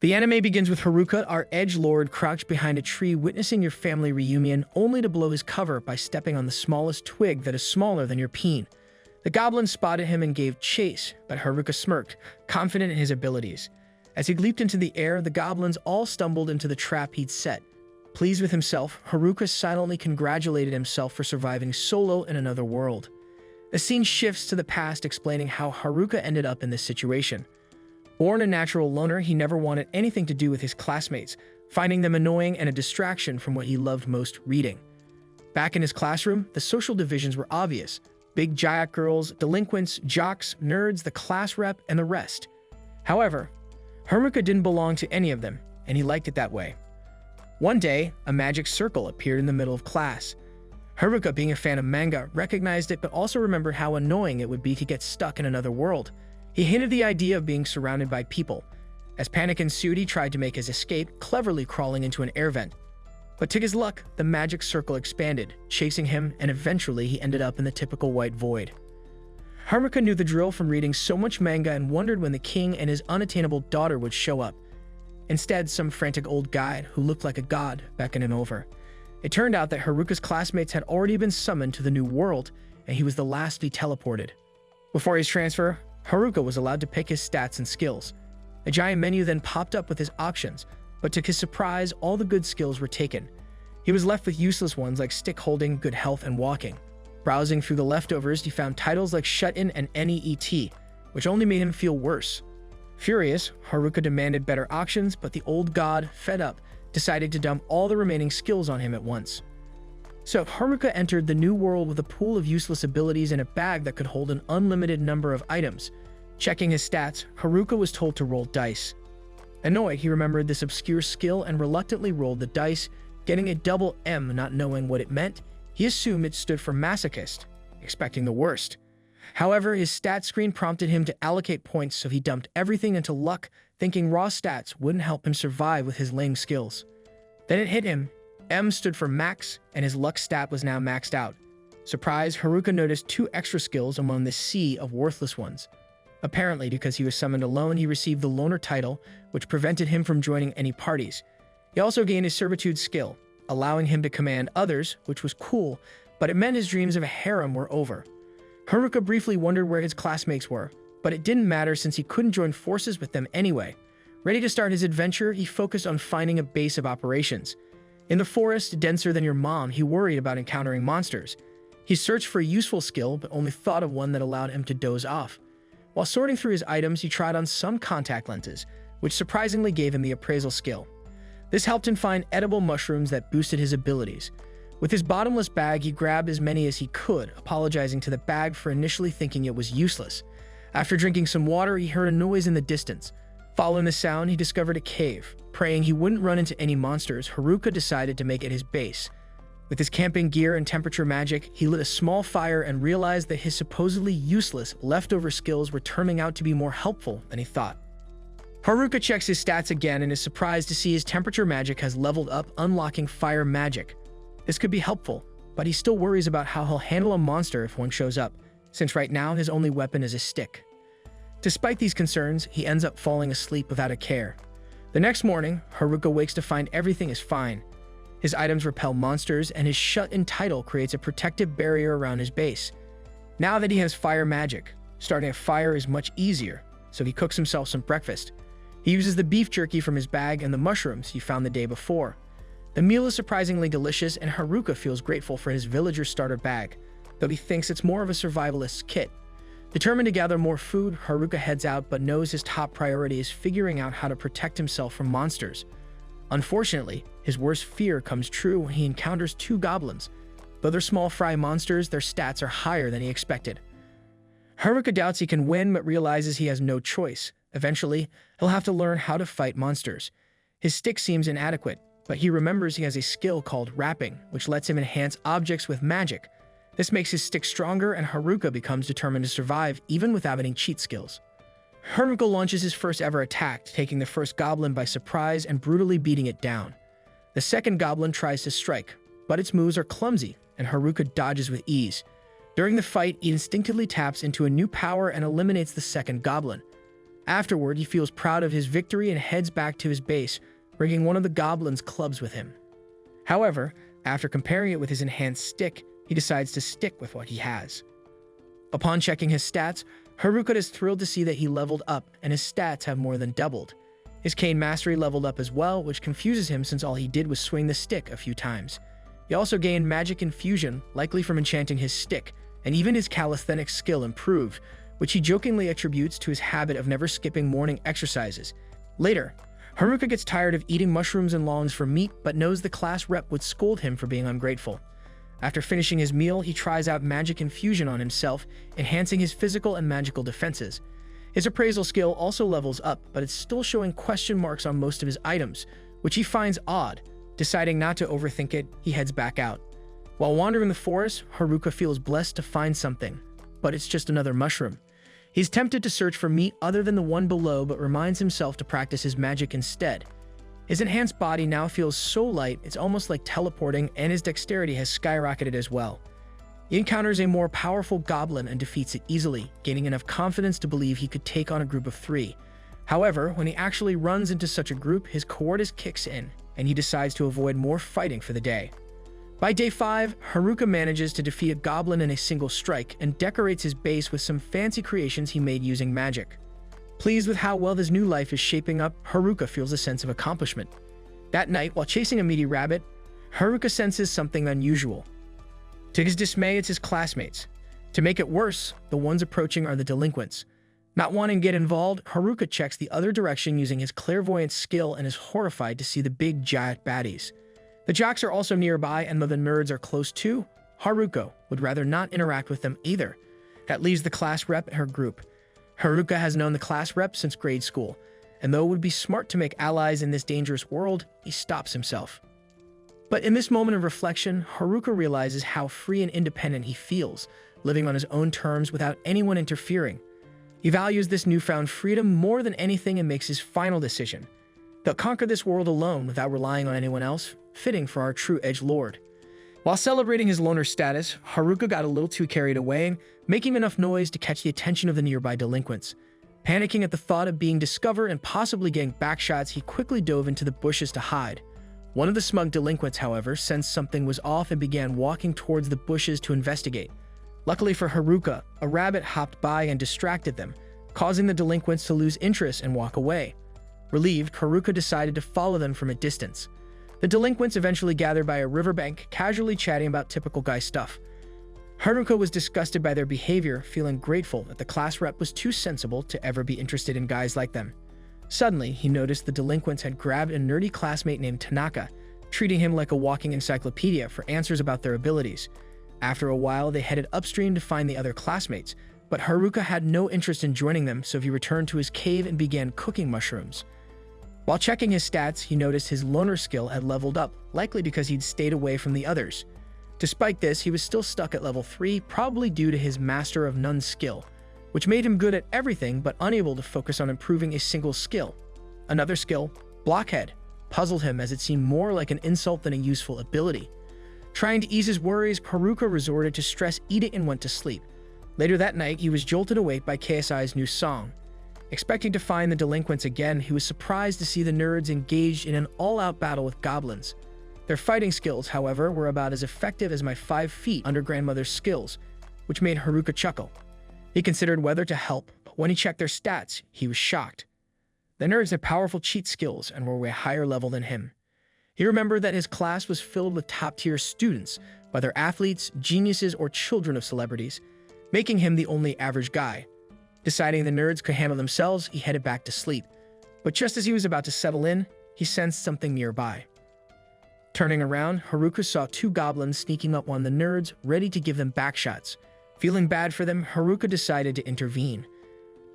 The anime begins with Haruka, our edgelord, crouched behind a tree witnessing your family reunion, only to blow his cover by stepping on the smallest twig that is smaller than your peen. The goblin spotted him and gave chase, but Haruka smirked, confident in his abilities. As he leaped into the air, the goblins all stumbled into the trap he'd set. Pleased with himself, Haruka silently congratulated himself for surviving solo in another world. The scene shifts to the past, explaining how Haruka ended up in this situation. Born a natural loner, he never wanted anything to do with his classmates, finding them annoying and a distraction from what he loved most, reading. Back in his classroom, the social divisions were obvious. Big giant girls, delinquents, jocks, nerds, the class rep, and the rest. However, Haruka didn't belong to any of them, and he liked it that way. One day, a magic circle appeared in the middle of class. Haruka, being a fan of manga, recognized it but also remembered how annoying it would be to get stuck in another world. He hated the idea of being surrounded by people. As panic ensued, he tried to make his escape, cleverly crawling into an air vent. But to his luck, the magic circle expanded, chasing him, and eventually he ended up in the typical white void. Haruka knew the drill from reading so much manga and wondered when the king and his unattainable daughter would show up. Instead, some frantic old guide who looked like a god beckoned him over. It turned out that Haruka's classmates had already been summoned to the new world, and he was the last to be teleported. Before his transfer, Haruka was allowed to pick his stats and skills. A giant menu then popped up with his options, but to his surprise, all the good skills were taken. He was left with useless ones like stick holding, good health, and walking. Browsing through the leftovers, he found titles like Shut-In and NEET, which only made him feel worse. Furious, Haruka demanded better options, but the old god, fed up, decided to dump all the remaining skills on him at once. So Haruka entered the new world with a pool of useless abilities and a bag that could hold an unlimited number of items. Checking his stats, Haruka was told to roll dice. Annoyed, he remembered this obscure skill and reluctantly rolled the dice, getting a double M. Not knowing what it meant, he assumed it stood for masochist, expecting the worst. However, his stat screen prompted him to allocate points, so he dumped everything into luck, thinking raw stats wouldn't help him survive with his lame skills. Then it hit him. M stood for max, and his luck stat was now maxed out. Surprised, Haruka noticed 2 extra skills among the sea of worthless ones. Apparently, because he was summoned alone, he received the loner title, which prevented him from joining any parties. He also gained his servitude skill, allowing him to command others, which was cool, but it meant his dreams of a harem were over. Haruka briefly wondered where his classmates were, but it didn't matter since he couldn't join forces with them anyway. Ready to start his adventure, he focused on finding a base of operations. In the forest, denser than your mom, he worried about encountering monsters. He searched for a useful skill, but only thought of one that allowed him to doze off. While sorting through his items, he tried on some contact lenses, which surprisingly gave him the appraisal skill. This helped him find edible mushrooms that boosted his abilities. With his bottomless bag, he grabbed as many as he could, apologizing to the bag for initially thinking it was useless. After drinking some water, he heard a noise in the distance. Following the sound, he discovered a cave. Praying he wouldn't run into any monsters, Haruka decided to make it his base. With his camping gear and temperature magic, he lit a small fire and realized that his supposedly useless leftover skills were turning out to be more helpful than he thought. Haruka checks his stats again and is surprised to see his temperature magic has leveled up, unlocking fire magic. This could be helpful, but he still worries about how he'll handle a monster if one shows up, since right now his only weapon is a stick. Despite these concerns, he ends up falling asleep without a care. The next morning, Haruka wakes to find everything is fine. His items repel monsters, and his shut-in title creates a protective barrier around his base. Now that he has fire magic, starting a fire is much easier, so he cooks himself some breakfast. He uses the beef jerky from his bag and the mushrooms he found the day before. The meal is surprisingly delicious, and Haruka feels grateful for his villager starter bag, though he thinks it's more of a survivalist's kit. Determined to gather more food, Haruka heads out but knows his top priority is figuring out how to protect himself from monsters. Unfortunately, his worst fear comes true when he encounters 2 goblins. Though they're small fry monsters, their stats are higher than he expected. Haruka doubts he can win but realizes he has no choice. Eventually, he'll have to learn how to fight monsters. His stick seems inadequate, but he remembers he has a skill called wrapping, which lets him enhance objects with magic. This makes his stick stronger, and Haruka becomes determined to survive even without any cheat skills. Haruka launches his first ever attack, taking the first goblin by surprise and brutally beating it down. The second goblin tries to strike, but its moves are clumsy, and Haruka dodges with ease. During the fight, he instinctively taps into a new power and eliminates the second goblin. Afterward, he feels proud of his victory and heads back to his base, bringing one of the goblin's clubs with him. However, after comparing it with his enhanced stick, he decides to stick with what he has. Upon checking his stats, Haruka is thrilled to see that he leveled up and his stats have more than doubled. His cane mastery leveled up as well, which confuses him since all he did was swing the stick a few times. He also gained magic infusion, likely from enchanting his stick, and even his calisthenics skill improved, which he jokingly attributes to his habit of never skipping morning exercises. Later, Haruka gets tired of eating mushrooms and longs for meat, but knows the class rep would scold him for being ungrateful. After finishing his meal, he tries out magic infusion on himself, enhancing his physical and magical defenses. His appraisal skill also levels up, but it's still showing question marks on most of his items, which he finds odd. Deciding not to overthink it, he heads back out. While wandering the forest, Haruka feels blessed to find something, but it's just another mushroom. He's tempted to search for meat other than the one below, but reminds himself to practice his magic instead. His enhanced body now feels so light, it's almost like teleporting, and his dexterity has skyrocketed as well. He encounters a more powerful goblin and defeats it easily, gaining enough confidence to believe he could take on a group of 3. However, when he actually runs into such a group, his cowardice kicks in, and he decides to avoid more fighting for the day. By day 5, Haruka manages to defeat a goblin in a single strike and decorates his base with some fancy creations he made using magic. Pleased with how well this new life is shaping up, Haruka feels a sense of accomplishment. That night, while chasing a meaty rabbit, Haruka senses something unusual. To his dismay, it's his classmates. To make it worse, the ones approaching are the delinquents. Not wanting to get involved, Haruka checks the other direction using his clairvoyant skill and is horrified to see the big giant baddies. The jocks are also nearby, and though the nerds are close too, Haruka would rather not interact with them either. That leaves the class rep and her group. Haruka has known the class rep since grade school, and though it would be smart to make allies in this dangerous world, he stops himself. But in this moment of reflection, Haruka realizes how free and independent he feels, living on his own terms without anyone interfering. He values this newfound freedom more than anything and makes his final decision. They'll conquer this world alone without relying on anyone else, fitting for our true edgelord. While celebrating his loner status, Haruka got a little too carried away, making enough noise to catch the attention of the nearby delinquents. Panicking at the thought of being discovered and possibly getting backshots, he quickly dove into the bushes to hide. One of the smug delinquents, however, sensed something was off and began walking towards the bushes to investigate. Luckily for Haruka, a rabbit hopped by and distracted them, causing the delinquents to lose interest and walk away. Relieved, Haruka decided to follow them from a distance. The delinquents eventually gathered by a riverbank, casually chatting about typical guy stuff. Haruka was disgusted by their behavior, feeling grateful that the class rep was too sensible to ever be interested in guys like them. Suddenly, he noticed the delinquents had grabbed a nerdy classmate named Tanaka, treating him like a walking encyclopedia for answers about their abilities. After a while, they headed upstream to find the other classmates, but Haruka had no interest in joining them, so he returned to his cave and began cooking mushrooms. While checking his stats, he noticed his loner skill had leveled up, likely because he'd stayed away from the others. Despite this, he was still stuck at level 3, probably due to his Master of None skill, which made him good at everything but unable to focus on improving a single skill. Another skill, Blockhead, puzzled him as it seemed more like an insult than a useful ability. Trying to ease his worries, Haruka resorted to stress eating and went to sleep. Later that night, he was jolted awake by KSI's new song. Expecting to find the delinquents again, he was surprised to see the nerds engaged in an all-out battle with goblins. Their fighting skills, however, were about as effective as my 5 feet under grandmother's skills, which made Haruka chuckle. He considered whether to help, but when he checked their stats, he was shocked. The nerds had powerful cheat skills and were way higher level than him. He remembered that his class was filled with top-tier students, whether athletes, geniuses, or children of celebrities, making him the only average guy. Deciding the nerds could handle themselves, he headed back to sleep. But just as he was about to settle in, he sensed something nearby. Turning around, Haruka saw 2 goblins sneaking up on the nerds, ready to give them backshots. Feeling bad for them, Haruka decided to intervene.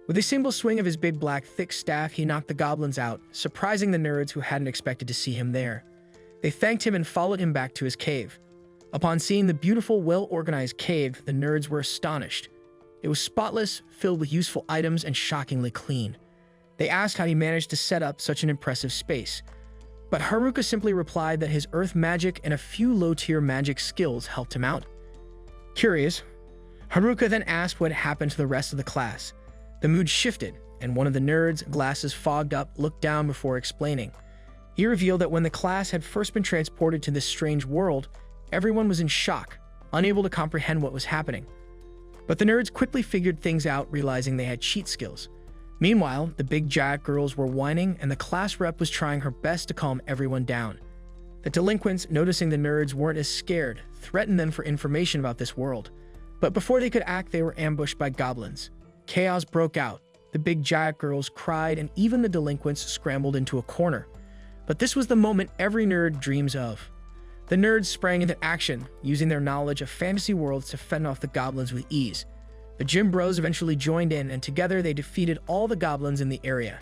With a single swing of his big black thick staff, he knocked the goblins out, surprising the nerds who hadn't expected to see him there. They thanked him and followed him back to his cave. Upon seeing the beautiful, well-organized cave, the nerds were astonished. It was spotless, filled with useful items, and shockingly clean. They asked how he managed to set up such an impressive space. But Haruka simply replied that his earth magic and a few low-tier magic skills helped him out. Curious, Haruka then asked what happened to the rest of the class. The mood shifted, and one of the nerds, glasses fogged up, looked down before explaining. He revealed that when the class had first been transported to this strange world, everyone was in shock, unable to comprehend what was happening. But the nerds quickly figured things out, realizing they had cheat skills. Meanwhile, the big giant girls were whining, and the class rep was trying her best to calm everyone down. The delinquents, noticing the nerds weren't as scared, threatened them for information about this world. But before they could act, they were ambushed by goblins. Chaos broke out. The big giant girls cried, and even the delinquents scrambled into a corner. But this was the moment every nerd dreams of. The nerds sprang into action, using their knowledge of fantasy worlds to fend off the goblins with ease. The gym bros eventually joined in, and together they defeated all the goblins in the area.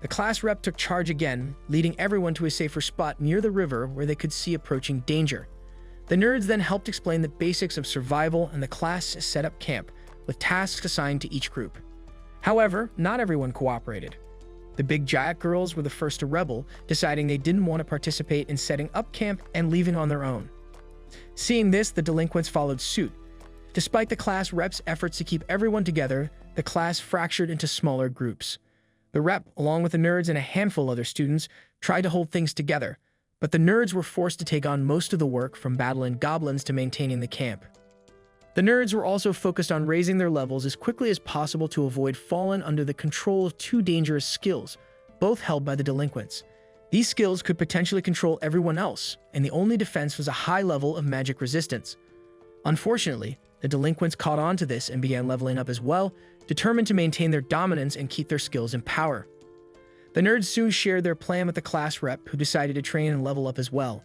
The class rep took charge again, leading everyone to a safer spot near the river where they could see approaching danger. The nerds then helped explain the basics of survival, and the class set up camp, with tasks assigned to each group. However, not everyone cooperated. The big giant girls were the first to rebel, deciding they didn't want to participate in setting up camp and leaving on their own. Seeing this, the delinquents followed suit. Despite the class rep's efforts to keep everyone together, the class fractured into smaller groups. The rep, along with the nerds and a handful of other students, tried to hold things together, but the nerds were forced to take on most of the work, from battling goblins to maintaining the camp. The nerds were also focused on raising their levels as quickly as possible to avoid falling under the control of two dangerous skills, both held by the delinquents. These skills could potentially control everyone else, and the only defense was a high level of magic resistance. Unfortunately, the delinquents caught on to this and began leveling up as well, determined to maintain their dominance and keep their skills in power. The nerds soon shared their plan with the class rep, who decided to train and level up as well.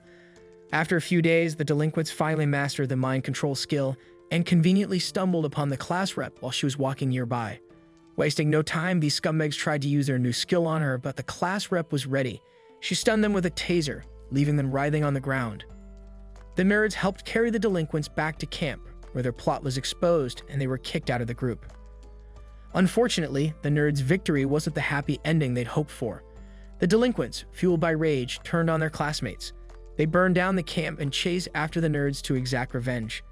After a few days, the delinquents finally mastered the mind control skill and conveniently stumbled upon the class rep while she was walking nearby. Wasting no time, these scumbags tried to use their new skill on her, but the class rep was ready. She stunned them with a taser, leaving them writhing on the ground. The nerds helped carry the delinquents back to camp, where their plot was exposed and they were kicked out of the group. Unfortunately, the nerds' victory wasn't the happy ending they'd hoped for. The delinquents, fueled by rage, turned on their classmates. They burned down the camp and chased after the nerds to exact revenge.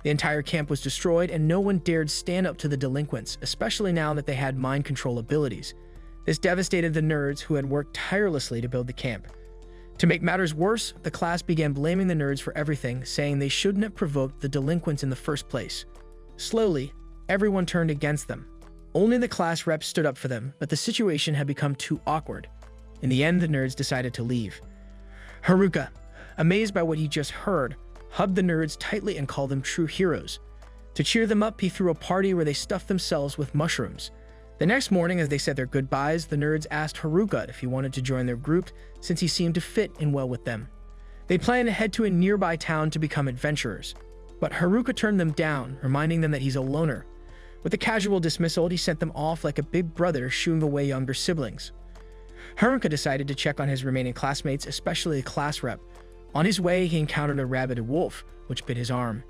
The entire camp was destroyed, and no one dared stand up to the delinquents, especially now that they had mind control abilities. This devastated the nerds, who had worked tirelessly to build the camp. To make matters worse, the class began blaming the nerds for everything, saying they shouldn't have provoked the delinquents in the first place. Slowly, everyone turned against them. Only the class rep stood up for them, but the situation had become too awkward. In the end, the nerds decided to leave. Haruka, amazed by what he just heard, hugged the nerds tightly and called them true heroes. To cheer them up, he threw a party where they stuffed themselves with mushrooms. The next morning, as they said their goodbyes, the nerds asked Haruka if he wanted to join their group, since he seemed to fit in well with them. They planned to head to a nearby town to become adventurers, but Haruka turned them down, reminding them that he's a loner. With a casual dismissal, he sent them off like a big brother shooing away younger siblings. Haruka decided to check on his remaining classmates, especially the class rep. On his way, he encountered a rabid wolf, which bit his arm.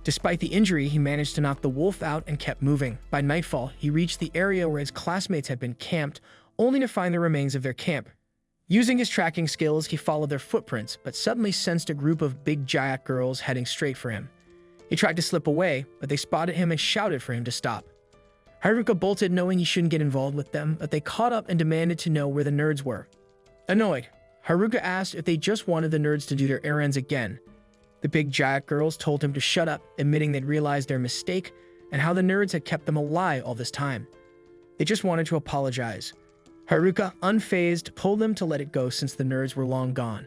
Despite the injury, he managed to knock the wolf out and kept moving. By nightfall, he reached the area where his classmates had been camped, only to find the remains of their camp. Using his tracking skills, he followed their footprints, but suddenly sensed a group of big giant girls heading straight for him. He tried to slip away, but they spotted him and shouted for him to stop. Haruka bolted, knowing he shouldn't get involved with them, but they caught up and demanded to know where the nerds were. Annoyed, Haruka asked if they just wanted the nerds to do their errands again. The big giant girls told him to shut up, admitting they'd realized their mistake and how the nerds had kept them a lie all this time. They just wanted to apologize. Haruka, unfazed, told them to let it go since the nerds were long gone.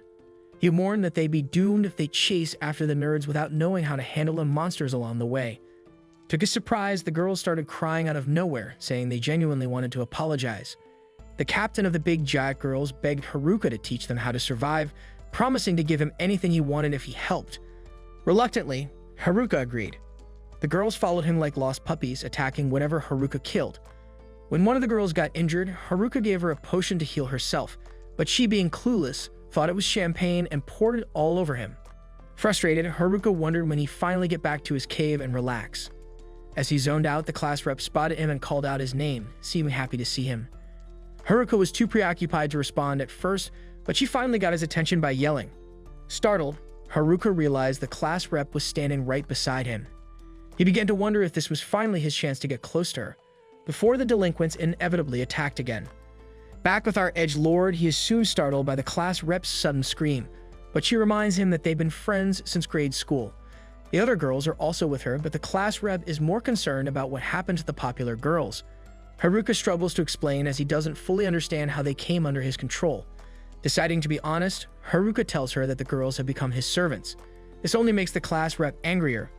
He warned that they'd be doomed if they chased after the nerds without knowing how to handle the monsters along the way. To his surprise, the girls started crying out of nowhere, saying they genuinely wanted to apologize. The captain of the big giant girls begged Haruka to teach them how to survive, promising to give him anything he wanted if he helped. Reluctantly, Haruka agreed. The girls followed him like lost puppies, attacking whatever Haruka killed. When one of the girls got injured, Haruka gave her a potion to heal herself, but she, being clueless, thought it was champagne and poured it all over him. Frustrated, Haruka wondered when he'd finally get back to his cave and relax. As he zoned out, the class rep spotted him and called out his name, seeming happy to see him. Haruka was too preoccupied to respond at first, but she finally got his attention by yelling. Startled, Haruka realized the class rep was standing right beside him. He began to wonder if this was finally his chance to get close to her. before the delinquents inevitably attacked again. Back with our edgelord, he is soon startled by the class rep's sudden scream, but she reminds him that they've been friends since grade school. The other girls are also with her, but the class rep is more concerned about what happened to the popular girls. Haruka struggles to explain as he doesn't fully understand how they came under his control. Deciding to be honest, Haruka tells her that the girls have become his servants. This only makes the class rep angrier,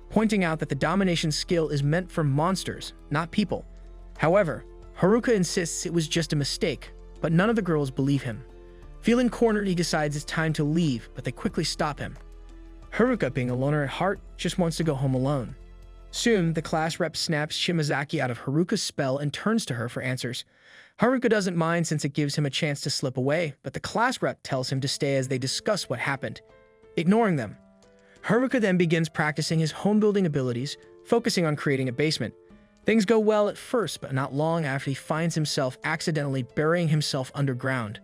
pointing out that the domination skill is meant for monsters, not people. However, Haruka insists it was just a mistake, but none of the girls believe him. Feeling cornered, he decides it's time to leave, but they quickly stop him. Haruka, being a loner at heart, just wants to go home alone. Soon, the class rep snaps Shimazaki out of Haruka's spell and turns to her for answers. Haruka doesn't mind since it gives him a chance to slip away, but the class rep tells him to stay as they discuss what happened. Ignoring them, Haruka then begins practicing his home-building abilities, focusing on creating a basement. Things go well at first, but not long after he finds himself accidentally burying himself underground.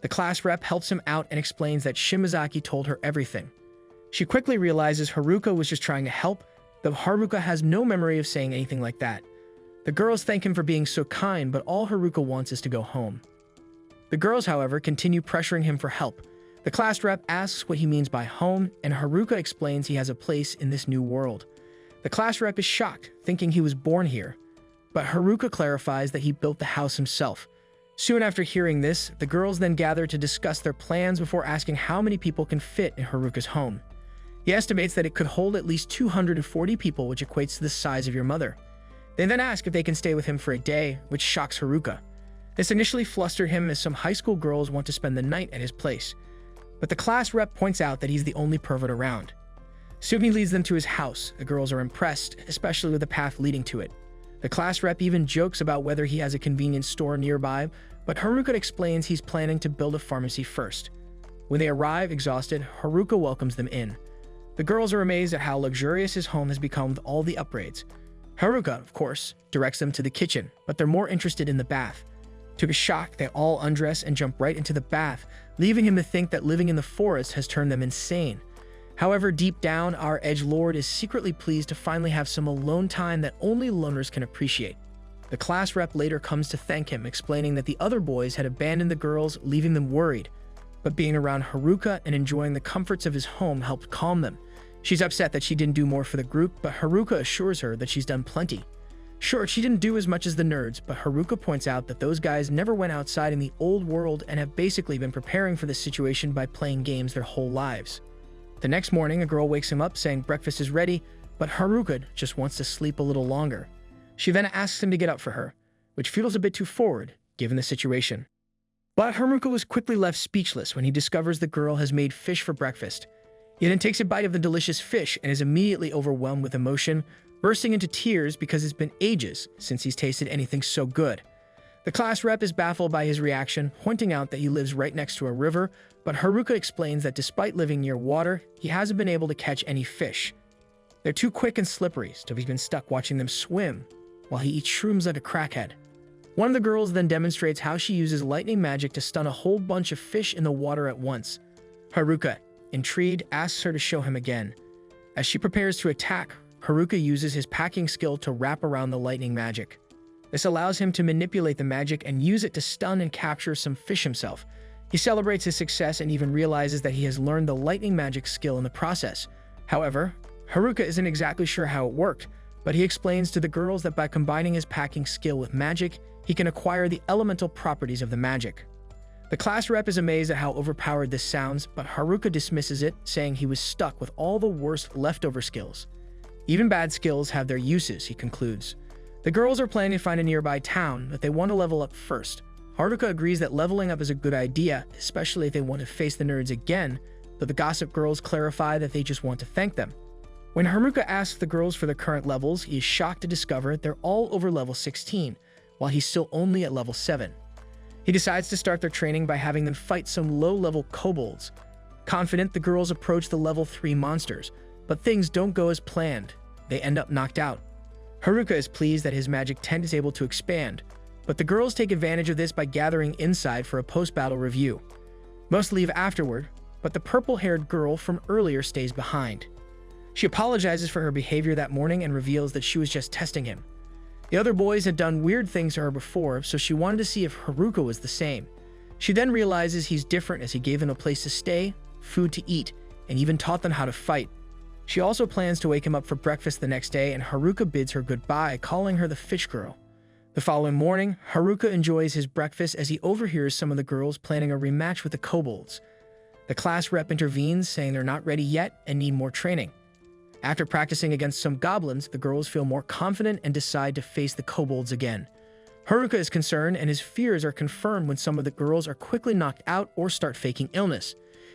The class rep helps him out and explains that Shimazaki told her everything. She quickly realizes Haruka was just trying to help, though Haruka has no memory of saying anything like that. The girls thank him for being so kind, but all Haruka wants is to go home. The girls, however, continue pressuring him for help. The class rep asks what he means by home, and Haruka explains he has a place in this new world. The class rep is shocked, thinking he was born here, but Haruka clarifies that he built the house himself. Soon after hearing this, the girls then gather to discuss their plans before asking how many people can fit in Haruka's home. He estimates that it could hold at least 240 people, which equates to the size of your mother. They then ask if they can stay with him for a day, which shocks Haruka. This initially flustered him as some high school girls want to spend the night at his place, but the class rep points out that he's the only pervert around. Soon he leads them to his house. The girls are impressed, especially with the path leading to it. The class rep even jokes about whether he has a convenience store nearby, but Haruka explains he's planning to build a pharmacy first. When they arrive exhausted, Haruka welcomes them in. The girls are amazed at how luxurious his home has become with all the upgrades. Haruka, of course, directs them to the kitchen, but they're more interested in the bath. To his shock, they all undress and jump right into the bath, leaving him to think that living in the forest has turned them insane. However, deep down, our edgelord is secretly pleased to finally have some alone time that only loners can appreciate. The class rep later comes to thank him, explaining that the other boys had abandoned the girls, leaving them worried. But being around Haruka and enjoying the comforts of his home helped calm them. She's upset that she didn't do more for the group, but Haruka assures her that she's done plenty. Sure, she didn't do as much as the nerds, but Haruka points out that those guys never went outside in the old world and have basically been preparing for this situation by playing games their whole lives. The next morning, a girl wakes him up saying breakfast is ready, but Haruka just wants to sleep a little longer. She then asks him to get up for her, which feels a bit too forward, given the situation. But Haruka was quickly left speechless when he discovers the girl has made fish for breakfast. He then takes a bite of the delicious fish and is immediately overwhelmed with emotion, bursting into tears because it's been ages since he's tasted anything so good. The class rep is baffled by his reaction, pointing out that he lives right next to a river, but Haruka explains that despite living near water, he hasn't been able to catch any fish. They're too quick and slippery, so he's been stuck watching them swim while he eats shrooms like a crackhead. One of the girls then demonstrates how she uses lightning magic to stun a whole bunch of fish in the water at once. Haruka, intrigued, asks her to show him again. As she prepares to attack, Haruka uses his packing skill to wrap around the lightning magic. This allows him to manipulate the magic and use it to stun and capture some fish himself. He celebrates his success and even realizes that he has learned the lightning magic skill in the process. However, Haruka isn't exactly sure how it worked, but he explains to the girls that by combining his packing skill with magic, he can acquire the elemental properties of the magic. The class rep is amazed at how overpowered this sounds, but Haruka dismisses it, saying he was stuck with all the worst leftover skills. Even bad skills have their uses, he concludes. The girls are planning to find a nearby town, but they want to level up first. Haruka agrees that leveling up is a good idea, especially if they want to face the nerds again, though the gossip girls clarify that they just want to thank them. When Haruka asks the girls for their current levels, he is shocked to discover they're all over level 16, while he's still only at level 7. He decides to start their training by having them fight some low-level kobolds. Confident, the girls approach the level 3 monsters, but things don't go as planned. They end up knocked out. Haruka is pleased that his magic tent is able to expand, but the girls take advantage of this by gathering inside for a post-battle review. Most leave afterward, but the purple-haired girl from earlier stays behind. She apologizes for her behavior that morning and reveals that she was just testing him. The other boys had done weird things to her before, so she wanted to see if Haruka was the same. She then realizes he's different as he gave them a place to stay, food to eat, and even taught them how to fight. She also plans to wake him up for breakfast the next day, and Haruka bids her goodbye, calling her the fish girl. The following morning, Haruka enjoys his breakfast as he overhears some of the girls planning a rematch with the kobolds. The class rep intervenes, saying they're not ready yet and need more training. After practicing against some goblins, the girls feel more confident and decide to face the kobolds again. Haruka is concerned, and his fears are confirmed when some of the girls are quickly knocked out or start faking illness.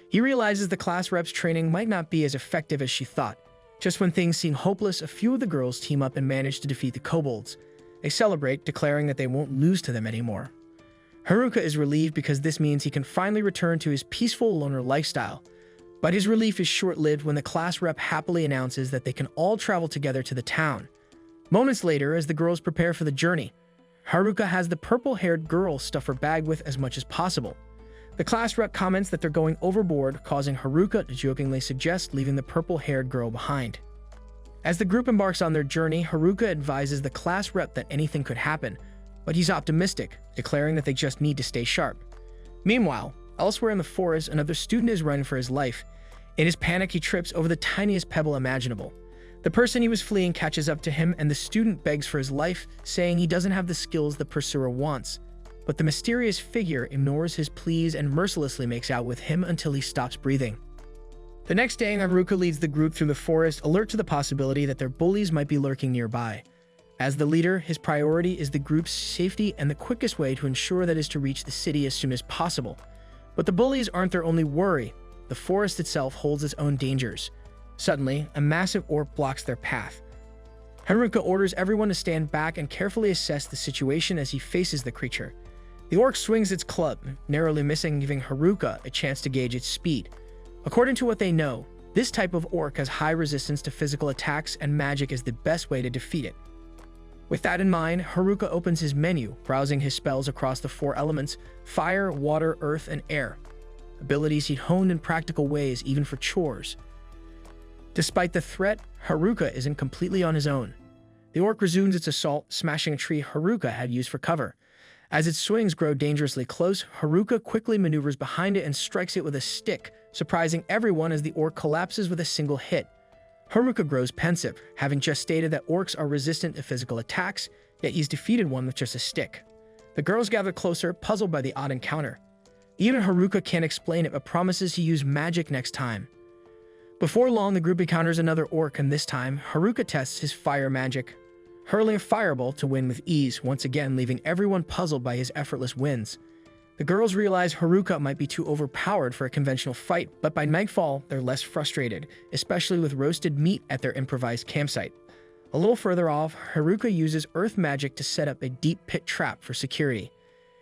He realizes the class rep's training might not be as effective as she thought. Just when things seem hopeless, a few of the girls team up and manage to defeat the kobolds. They celebrate, declaring that they won't lose to them anymore. Haruka is relieved because this means he can finally return to his peaceful loner lifestyle. But his relief is short-lived when the class rep happily announces that they can all travel together to the town. Moments later, as the girls prepare for the journey, Haruka has the purple-haired girl stuff her bag with as much as possible. The class rep comments that they're going overboard, causing Haruka to jokingly suggest leaving the purple-haired girl behind. As the group embarks on their journey, Haruka advises the class rep that anything could happen, but he's optimistic, declaring that they just need to stay sharp. Meanwhile, elsewhere in the forest, another student is running for his life. In his panic, he trips over the tiniest pebble imaginable. The person he was fleeing catches up to him, and the student begs for his life, saying he doesn't have the skills the pursuer wants. But the mysterious figure ignores his pleas and mercilessly makes out with him until he stops breathing. The next day, Haruka leads the group through the forest, alert to the possibility that their bullies might be lurking nearby. As the leader, his priority is the group's safety, and the quickest way to ensure that is to reach the city as soon as possible. But the bullies aren't their only worry. The forest itself holds its own dangers. Suddenly, a massive orc blocks their path. Haruka orders everyone to stand back and carefully assess the situation as he faces the creature. The orc swings its club, narrowly missing, giving Haruka a chance to gauge its speed. According to what they know, this type of orc has high resistance to physical attacks, and magic is the best way to defeat it. With that in mind, Haruka opens his menu, browsing his spells across the 4 elements: fire, water, earth, and air. Abilities he'd honed in practical ways, even for chores. Despite the threat, Haruka isn't completely on his own. The orc resumes its assault, smashing a tree Haruka had used for cover. As its swings grow dangerously close, Haruka quickly maneuvers behind it and strikes it with a stick, surprising everyone as the orc collapses with a single hit. Haruka grows pensive, having just stated that orcs are resistant to physical attacks, yet he's defeated one with just a stick. The girls gather closer, puzzled by the odd encounter. Even Haruka can't explain it, but promises to use magic next time. Before long, the group encounters another orc, and this time, Haruka tests his fire magic, hurling a fireball to win with ease, once again leaving everyone puzzled by his effortless wins. The girls realize Haruka might be too overpowered for a conventional fight, but by nightfall, they're less frustrated, especially with roasted meat at their improvised campsite. A little further off, Haruka uses earth magic to set up a deep pit trap for security.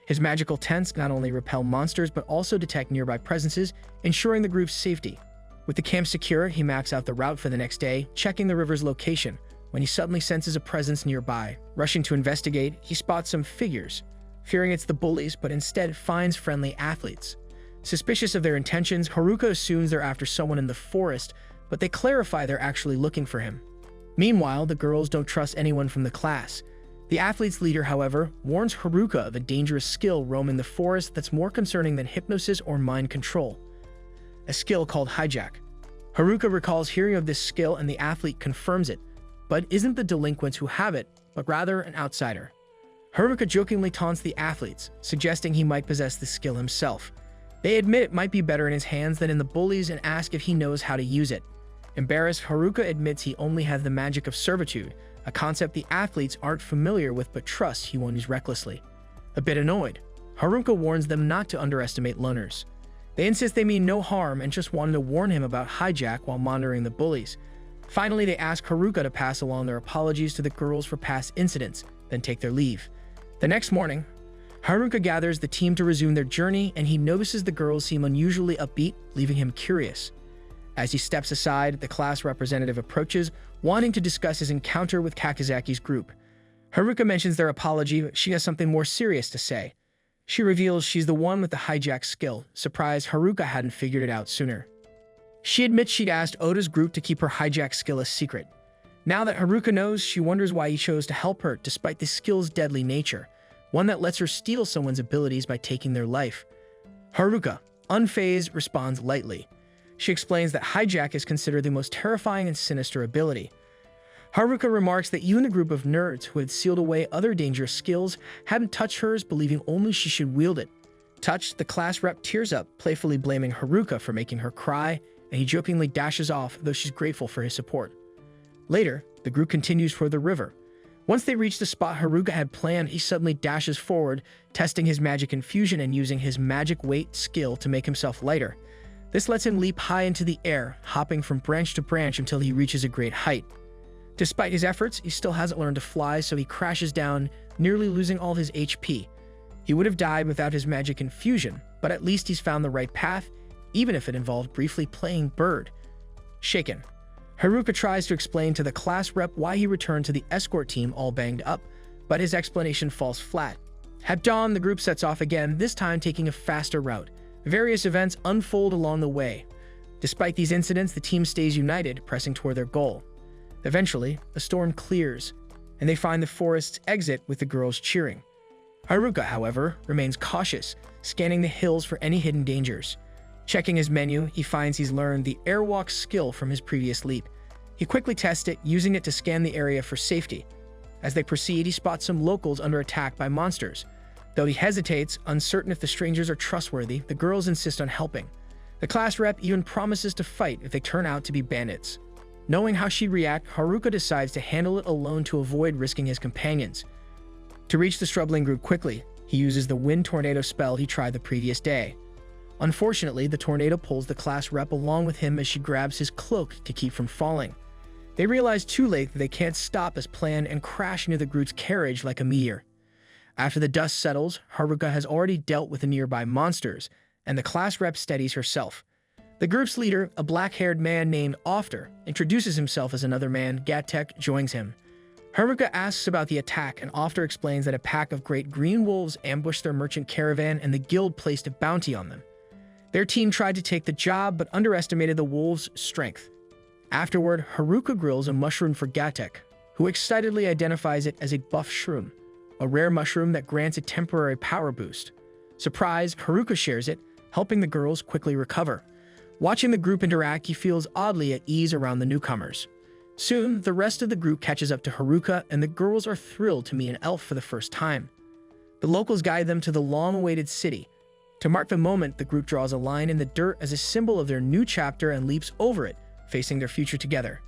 His magical tents not only repel monsters, but also detect nearby presences, ensuring the group's safety. With the camp secure, he maps out the route for the next day, checking the river's location, when he suddenly senses a presence nearby. Rushing to investigate, he spots some figures, fearing it's the bullies, but instead finds friendly athletes. Suspicious of their intentions, Haruka assumes they're after someone in the forest, but they clarify they're actually looking for him. Meanwhile, the girls don't trust anyone from the class. The athlete's leader, however, warns Haruka of a dangerous skill roaming the forest that's more concerning than hypnosis or mind control, a skill called hijack. Haruka recalls hearing of this skill, and the athlete confirms it, but isn't the delinquents who have it, but rather an outsider. Haruka jokingly taunts the athletes, suggesting he might possess the skill himself. They admit it might be better in his hands than in the bullies and ask if he knows how to use it. Embarrassed, Haruka admits he only has the magic of servitude, a concept the athletes aren't familiar with but trust he won't use recklessly. A bit annoyed, Haruka warns them not to underestimate loners. They insist they mean no harm and just wanted to warn him about hijack while monitoring the bullies. Finally, they ask Haruka to pass along their apologies to the girls for past incidents, then take their leave. The next morning, Haruka gathers the team to resume their journey, and he notices the girls seem unusually upbeat, leaving him curious. As he steps aside, the class representative approaches, wanting to discuss his encounter with Kakizaki's group. Haruka mentions their apology, but she has something more serious to say. She reveals she's the one with the hijack skill, surprised Haruka hadn't figured it out sooner. She admits she'd asked Oda's group to keep her hijack skill a secret. Now that Haruka knows, she wonders why he chose to help her despite the skill's deadly nature, one that lets her steal someone's abilities by taking their life. Haruka, unfazed, responds lightly. She explains that hijack is considered the most terrifying and sinister ability. Haruka remarks that even the group of nerds who had sealed away other dangerous skills hadn't touched hers, believing only she should wield it. Touched, the class rep tears up, playfully blaming Haruka for making her cry, and he jokingly dashes off, though she's grateful for his support. Later, the group continues toward the river. Once they reach the spot Haruka had planned, he suddenly dashes forward, testing his magic infusion and using his magic weight skill to make himself lighter. This lets him leap high into the air, hopping from branch to branch until he reaches a great height. Despite his efforts, he still hasn't learned to fly, so he crashes down, nearly losing all his HP. He would have died without his magic infusion, but at least he's found the right path, even if it involved briefly playing bird. Shaken, Haruka tries to explain to the class rep why he returned to the escort team all banged up, but his explanation falls flat. At dawn, the group sets off again, this time taking a faster route. Various events unfold along the way. Despite these incidents, the team stays united, pressing toward their goal. Eventually, the storm clears, and they find the forest's exit with the girls cheering. Haruka, however, remains cautious, scanning the hills for any hidden dangers. Checking his menu, he finds he's learned the airwalk skill from his previous leap. He quickly tests it, using it to scan the area for safety. As they proceed, he spots some locals under attack by monsters. Though he hesitates, uncertain if the strangers are trustworthy, the girls insist on helping. The class rep even promises to fight if they turn out to be bandits. Knowing how she'd react, Haruka decides to handle it alone to avoid risking his companions. To reach the struggling group quickly, he uses the wind tornado spell he tried the previous day. Unfortunately, the tornado pulls the class rep along with him as she grabs his cloak to keep from falling. They realize too late that they can't stop as planned and crash near the group's carriage like a meteor. After the dust settles, Haruka has already dealt with the nearby monsters, and the class rep steadies herself. The group's leader, a black-haired man named Ofter, introduces himself as another man. Gatek joins him. Haruka asks about the attack, and Ofter explains that a pack of great green wolves ambushed their merchant caravan and the guild placed a bounty on them. Their team tried to take the job, but underestimated the wolves' strength. Afterward, Haruka grills a mushroom for Gatek, who excitedly identifies it as a buff shroom, a rare mushroom that grants a temporary power boost. Surprised, Haruka shares it, helping the girls quickly recover. Watching the group interact, he feels oddly at ease around the newcomers. Soon, the rest of the group catches up to Haruka, and the girls are thrilled to meet an elf for the first time. The locals guide them to the long-awaited city. To mark the moment, the group draws a line in the dirt as a symbol of their new chapter and leaps over it, facing their future together.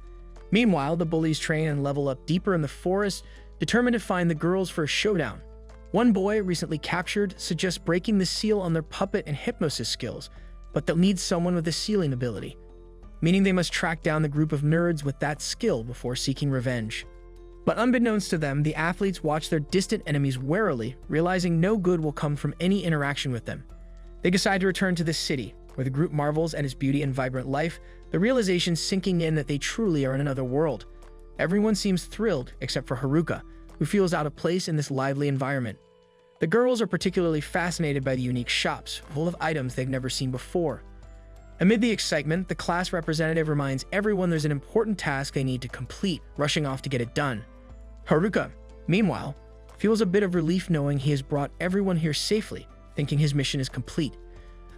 Meanwhile, the bullies train and level up deeper in the forest, determined to find the girls for a showdown. One boy, recently captured, suggests breaking the seal on their puppet and hypnosis skills, but they'll need someone with a sealing ability, meaning they must track down the group of nerds with that skill before seeking revenge. But unbeknownst to them, the athletes watch their distant enemies warily, realizing no good will come from any interaction with them. They decide to return to the city, where the group marvels at its beauty and vibrant life, the realization sinking in that they truly are in another world. Everyone seems thrilled, except for Haruka, who feels out of place in this lively environment. The girls are particularly fascinated by the unique shops, full of items they've never seen before. Amid the excitement, the class representative reminds everyone there's an important task they need to complete, rushing off to get it done. Haruka, meanwhile, feels a bit of relief knowing he has brought everyone here safely, thinking his mission is complete.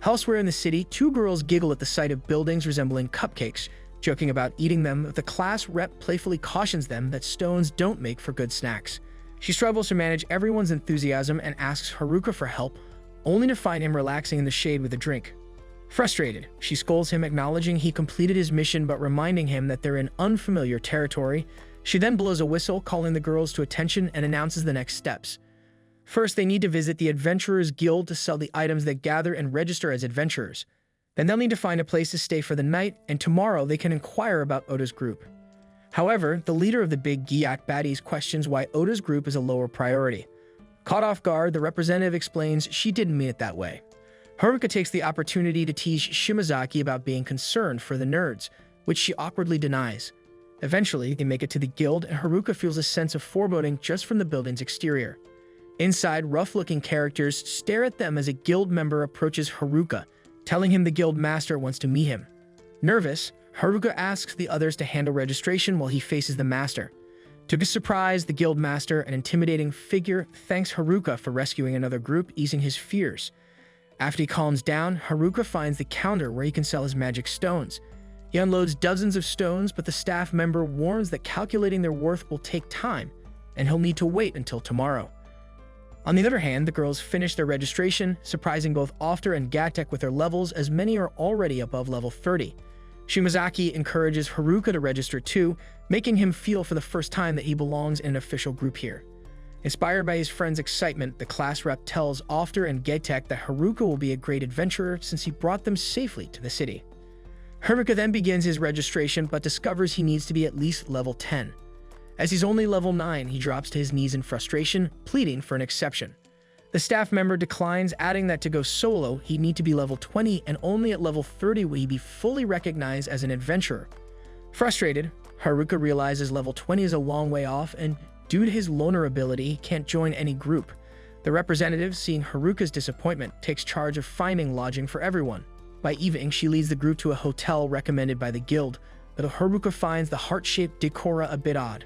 Elsewhere in the city, two girls giggle at the sight of buildings resembling cupcakes, joking about eating them. The class rep playfully cautions them that stones don't make for good snacks. She struggles to manage everyone's enthusiasm and asks Haruka for help, only to find him relaxing in the shade with a drink. Frustrated, she scolds him, acknowledging he completed his mission but reminding him that they're in unfamiliar territory. She then blows a whistle, calling the girls to attention, and announces the next steps. First, they need to visit the Adventurers Guild to sell the items they gather and register as adventurers. Then they'll need to find a place to stay for the night, and tomorrow they can inquire about Oda's group. However, the leader of the big Gyak baddies questions why Oda's group is a lower priority. Caught off guard, the representative explains she didn't mean it that way. Haruka takes the opportunity to tease Shimazaki about being concerned for the nerds, which she awkwardly denies. Eventually, they make it to the guild, and Haruka feels a sense of foreboding just from the building's exterior. Inside, rough-looking characters stare at them as a guild member approaches Haruka, telling him the guild master wants to meet him. Nervous, Haruka asks the others to handle registration while he faces the master. To his surprise, the guild master, an intimidating figure, thanks Haruka for rescuing another group, easing his fears. After he calms down, Haruka finds the counter where he can sell his magic stones. He unloads dozens of stones, but the staff member warns that calculating their worth will take time, and he'll need to wait until tomorrow. On the other hand, the girls finish their registration, surprising both Ofter and Gatek with their levels, as many are already above level 30. Shimazaki encourages Haruka to register too, making him feel for the first time that he belongs in an official group here. Inspired by his friend's excitement, the class rep tells Ofter and Gatek that Haruka will be a great adventurer since he brought them safely to the city. Haruka then begins his registration but discovers he needs to be at least level 10. As he's only level 9, he drops to his knees in frustration, pleading for an exception. The staff member declines, adding that to go solo, he'd need to be level 20, and only at level 30 will he be fully recognized as an adventurer. Frustrated, Haruka realizes level 20 is a long way off, and due to his loner ability, he can't join any group. The representative, seeing Haruka's disappointment, takes charge of finding lodging for everyone. By evening, she leads the group to a hotel recommended by the guild, but Haruka finds the heart-shaped decor a bit odd.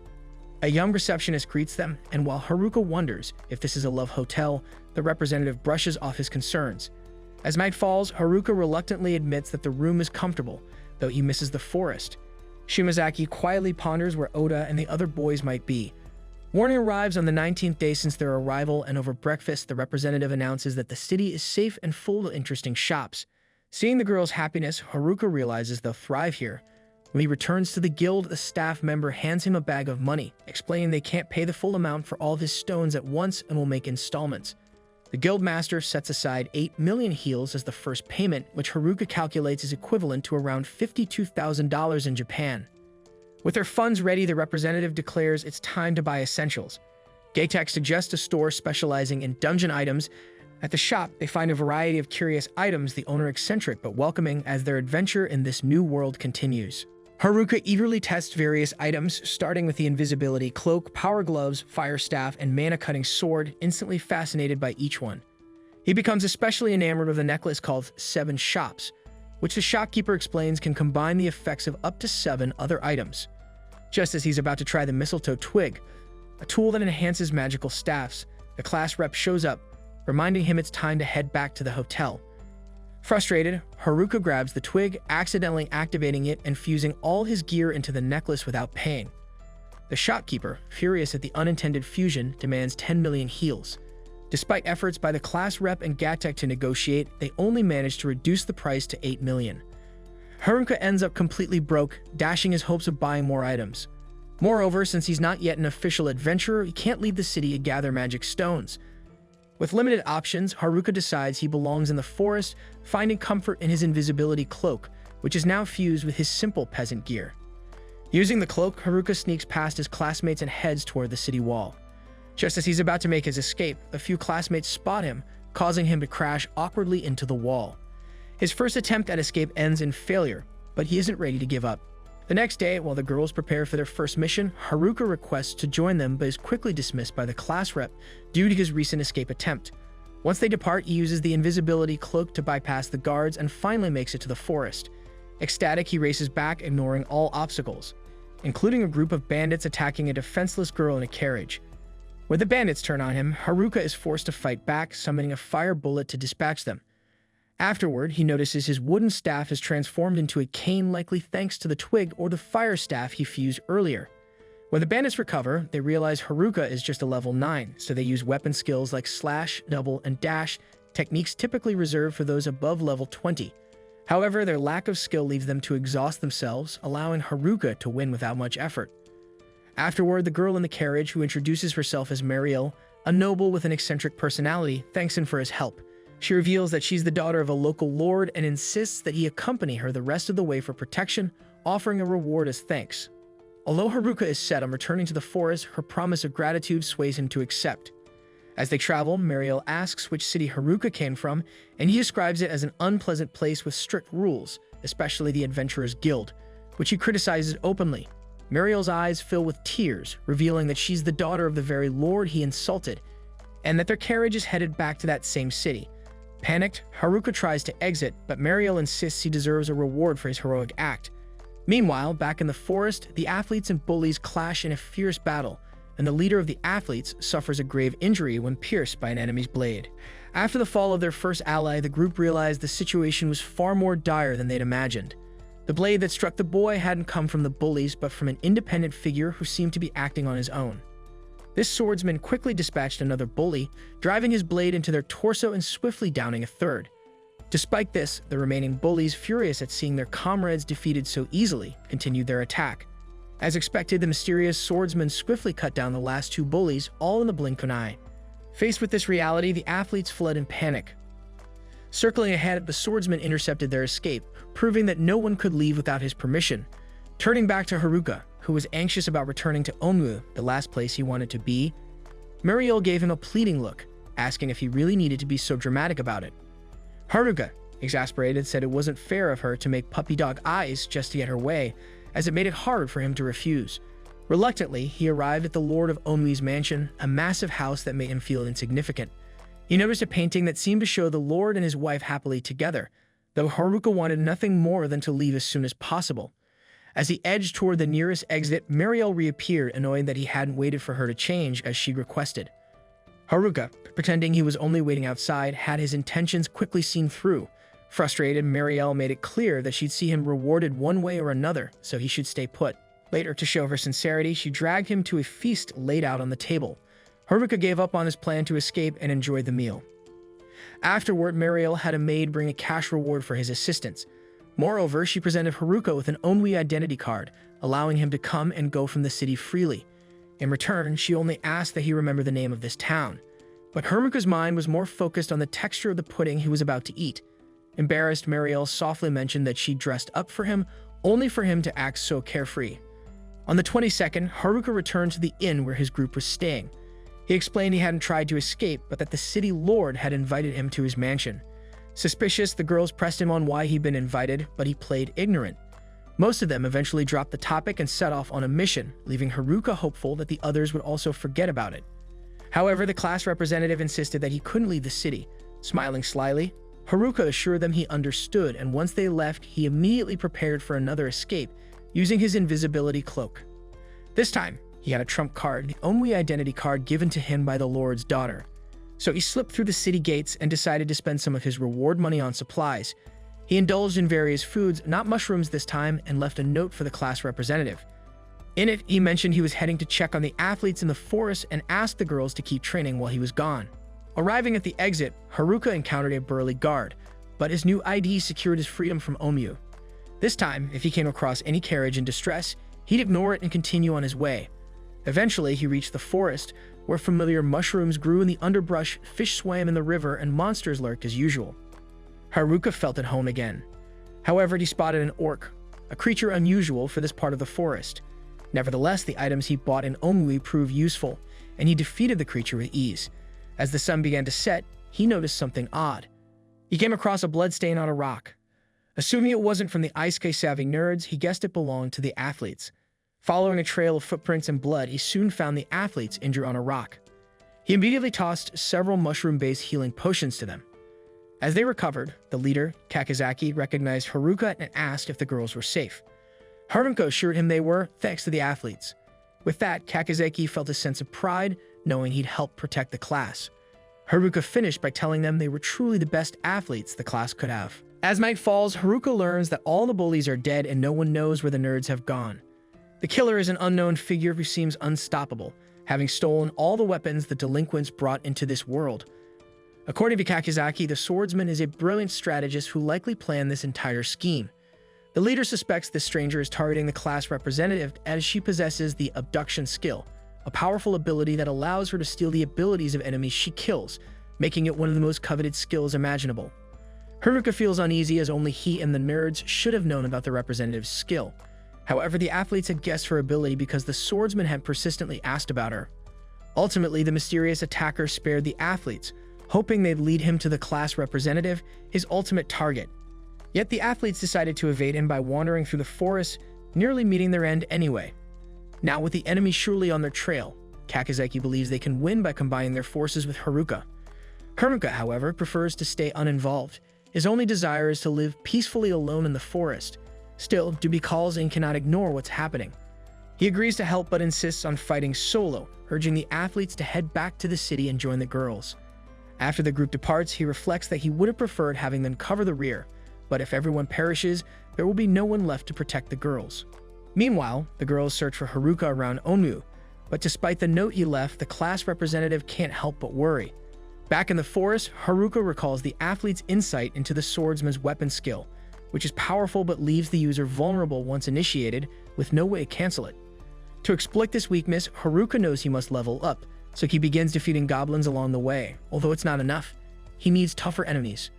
A young receptionist greets them, and while Haruka wonders if this is a love hotel, the representative brushes off his concerns. As night falls, Haruka reluctantly admits that the room is comfortable, though he misses the forest. Shimazaki quietly ponders where Oda and the other boys might be. Morning arrives on the 19th day since their arrival, and over breakfast, the representative announces that the city is safe and full of interesting shops. Seeing the girls' happiness, Haruka realizes they'll thrive here. When he returns to the guild, the staff member hands him a bag of money, explaining they can't pay the full amount for all of his stones at once and will make installments. The guild master sets aside 8 million heals as the first payment, which Haruka calculates is equivalent to around $52,000 in Japan. With their funds ready, the representative declares it's time to buy essentials. Gatek suggests a store specializing in dungeon items. At the shop, they find a variety of curious items, the owner eccentric but welcoming as their adventure in this new world continues. Haruka eagerly tests various items, starting with the invisibility cloak, power gloves, fire staff, and mana-cutting sword, instantly fascinated by each one. He becomes especially enamored of the necklace called 7 Shops, which the shopkeeper explains can combine the effects of up to 7 other items. Just as he's about to try the mistletoe twig, a tool that enhances magical staffs, the class rep shows up, reminding him it's time to head back to the hotel. Frustrated, Haruka grabs the twig, accidentally activating it and fusing all his gear into the necklace without paying. The shopkeeper, furious at the unintended fusion, demands 10 million heals. Despite efforts by the class rep and Gatek to negotiate, they only manage to reduce the price to 8 million. Haruka ends up completely broke, dashing his hopes of buying more items. Moreover, since he's not yet an official adventurer, he can't leave the city to gather magic stones. With limited options, Haruka decides he belongs in the forest, finding comfort in his invisibility cloak, which is now fused with his simple peasant gear. Using the cloak, Haruka sneaks past his classmates and heads toward the city wall. Just as he's about to make his escape, a few classmates spot him, causing him to crash awkwardly into the wall. His first attempt at escape ends in failure, but he isn't ready to give up. The next day, while the girls prepare for their first mission, Haruka requests to join them but is quickly dismissed by the class rep due to his recent escape attempt. Once they depart, he uses the invisibility cloak to bypass the guards and finally makes it to the forest. Ecstatic, he races back, ignoring all obstacles, including a group of bandits attacking a defenseless girl in a carriage. When the bandits turn on him, Haruka is forced to fight back, summoning a fire bullet to dispatch them. Afterward, he notices his wooden staff is transformed into a cane, likely thanks to the twig or the fire staff he fused earlier. When the bandits recover, they realize Haruka is just a level 9, so they use weapon skills like slash, double, and dash, techniques typically reserved for those above level 20. However, their lack of skill leaves them to exhaust themselves, allowing Haruka to win without much effort. Afterward, the girl in the carriage, who introduces herself as Mariel, a noble with an eccentric personality, thanks him for his help. She reveals that she's the daughter of a local lord and insists that he accompany her the rest of the way for protection, offering a reward as thanks. Although Haruka is set on returning to the forest, her promise of gratitude sways him to accept. As they travel, Mariel asks which city Haruka came from, and he describes it as an unpleasant place with strict rules, especially the Adventurers Guild, which he criticizes openly. Mariel's eyes fill with tears, revealing that she's the daughter of the very lord he insulted, and that their carriage is headed back to that same city. Panicked, Haruka tries to exit, but Mariel insists he deserves a reward for his heroic act. Meanwhile, back in the forest, the athletes and bullies clash in a fierce battle, and the leader of the athletes suffers a grave injury when pierced by an enemy's blade. After the fall of their first ally, the group realized the situation was far more dire than they'd imagined. The blade that struck the boy hadn't come from the bullies, but from an independent figure who seemed to be acting on his own. This swordsman quickly dispatched another bully, driving his blade into their torso and swiftly downing a third. Despite this, the remaining bullies, furious at seeing their comrades defeated so easily, continued their attack. As expected, the mysterious swordsman swiftly cut down the last two bullies, all in the blink of an eye. Faced with this reality, the athletes fled in panic. Circling ahead, the swordsman intercepted their escape, proving that no one could leave without his permission. Turning back to Haruka, who was anxious about returning to Onwu, the last place he wanted to be, Muriel gave him a pleading look, asking if he really needed to be so dramatic about it. Haruka, exasperated, said it wasn't fair of her to make puppy dog eyes just to get her way, as it made it hard for him to refuse. Reluctantly, he arrived at the Lord of Onwu's mansion, a massive house that made him feel insignificant. He noticed a painting that seemed to show the Lord and his wife happily together, though Haruka wanted nothing more than to leave as soon as possible. As he edged toward the nearest exit, Muriel reappeared, annoyed that he hadn't waited for her to change as she requested. Haruka, pretending he was only waiting outside, had his intentions quickly seen through. Frustrated, Muriel made it clear that she'd see him rewarded one way or another, so he should stay put. Later, to show her sincerity, she dragged him to a feast laid out on the table. Haruka gave up on his plan to escape and enjoyed the meal. Afterward, Muriel had a maid bring a cash reward for his assistance. Moreover, she presented Haruka with an Onwu identity card, allowing him to come and go from the city freely. In return, she only asked that he remember the name of this town. But Haruka's mind was more focused on the texture of the pudding he was about to eat. Embarrassed, Muriel softly mentioned that she dressed up for him, only for him to act so carefree. On the 22nd, Haruka returned to the inn where his group was staying. He explained he hadn't tried to escape, but that the city lord had invited him to his mansion. Suspicious, the girls pressed him on why he'd been invited, but he played ignorant. Most of them eventually dropped the topic and set off on a mission, leaving Haruka hopeful that the others would also forget about it. However, the class representative insisted that he couldn't leave the city. Smiling slyly, Haruka assured them he understood, and once they left, he immediately prepared for another escape, using his invisibility cloak. This time, he had a trump card, the Onwu identity card given to him by the Lord's daughter. So he slipped through the city gates and decided to spend some of his reward money on supplies. He indulged in various foods, not mushrooms this time, and left a note for the class representative. In it, he mentioned he was heading to check on the athletes in the forest and asked the girls to keep training while he was gone. Arriving at the exit, Haruka encountered a burly guard, but his new ID secured his freedom from Onwu. This time, if he came across any carriage in distress, he'd ignore it and continue on his way. Eventually, he reached the forest, where familiar mushrooms grew in the underbrush, fish swam in the river, and monsters lurked as usual. Haruka felt at home again. However, he spotted an orc, a creature unusual for this part of the forest. Nevertheless, the items he bought in Onwu proved useful, and he defeated the creature with ease. As the sun began to set, he noticed something odd. He came across a bloodstain on a rock. Assuming it wasn't from the isekai-savvy nerds, he guessed it belonged to the athletes. Following a trail of footprints and blood, he soon found the athletes injured on a rock. He immediately tossed several mushroom-based healing potions to them. As they recovered, the leader, Kakizaki, recognized Haruka and asked if the girls were safe. Haruka assured him they were, thanks to the athletes. With that, Kakizaki felt a sense of pride, knowing he'd helped protect the class. Haruka finished by telling them they were truly the best athletes the class could have. As night falls, Haruka learns that all the bullies are dead and no one knows where the nerds have gone. The killer is an unknown figure who seems unstoppable, having stolen all the weapons the delinquents brought into this world. According to Kakizaki, the swordsman is a brilliant strategist who likely planned this entire scheme. The leader suspects this stranger is targeting the class representative as she possesses the abduction skill, a powerful ability that allows her to steal the abilities of enemies she kills, making it one of the most coveted skills imaginable. Haruka feels uneasy as only he and the nerds should have known about the representative's skill. However, the athletes had guessed her ability because the swordsman had persistently asked about her. Ultimately, the mysterious attacker spared the athletes, hoping they'd lead him to the class representative, his ultimate target. Yet the athletes decided to evade him by wandering through the forest, nearly meeting their end anyway. Now with the enemy surely on their trail, Kakizaki believes they can win by combining their forces with Haruka. Haruka, however, prefers to stay uninvolved. His only desire is to live peacefully alone in the forest. Still, Dubi calls and cannot ignore what's happening. He agrees to help but insists on fighting solo, urging the athletes to head back to the city and join the girls. After the group departs, he reflects that he would have preferred having them cover the rear, but if everyone perishes, there will be no one left to protect the girls. Meanwhile, the girls search for Haruka around Onmu, but despite the note he left, the class representative can't help but worry. Back in the forest, Haruka recalls the athlete's insight into the swordsman's weapon skill, which is powerful but leaves the user vulnerable once initiated, with no way to cancel it. To exploit this weakness, Haruka knows he must level up, so he begins defeating goblins along the way. Although it's not enough, he needs tougher enemies.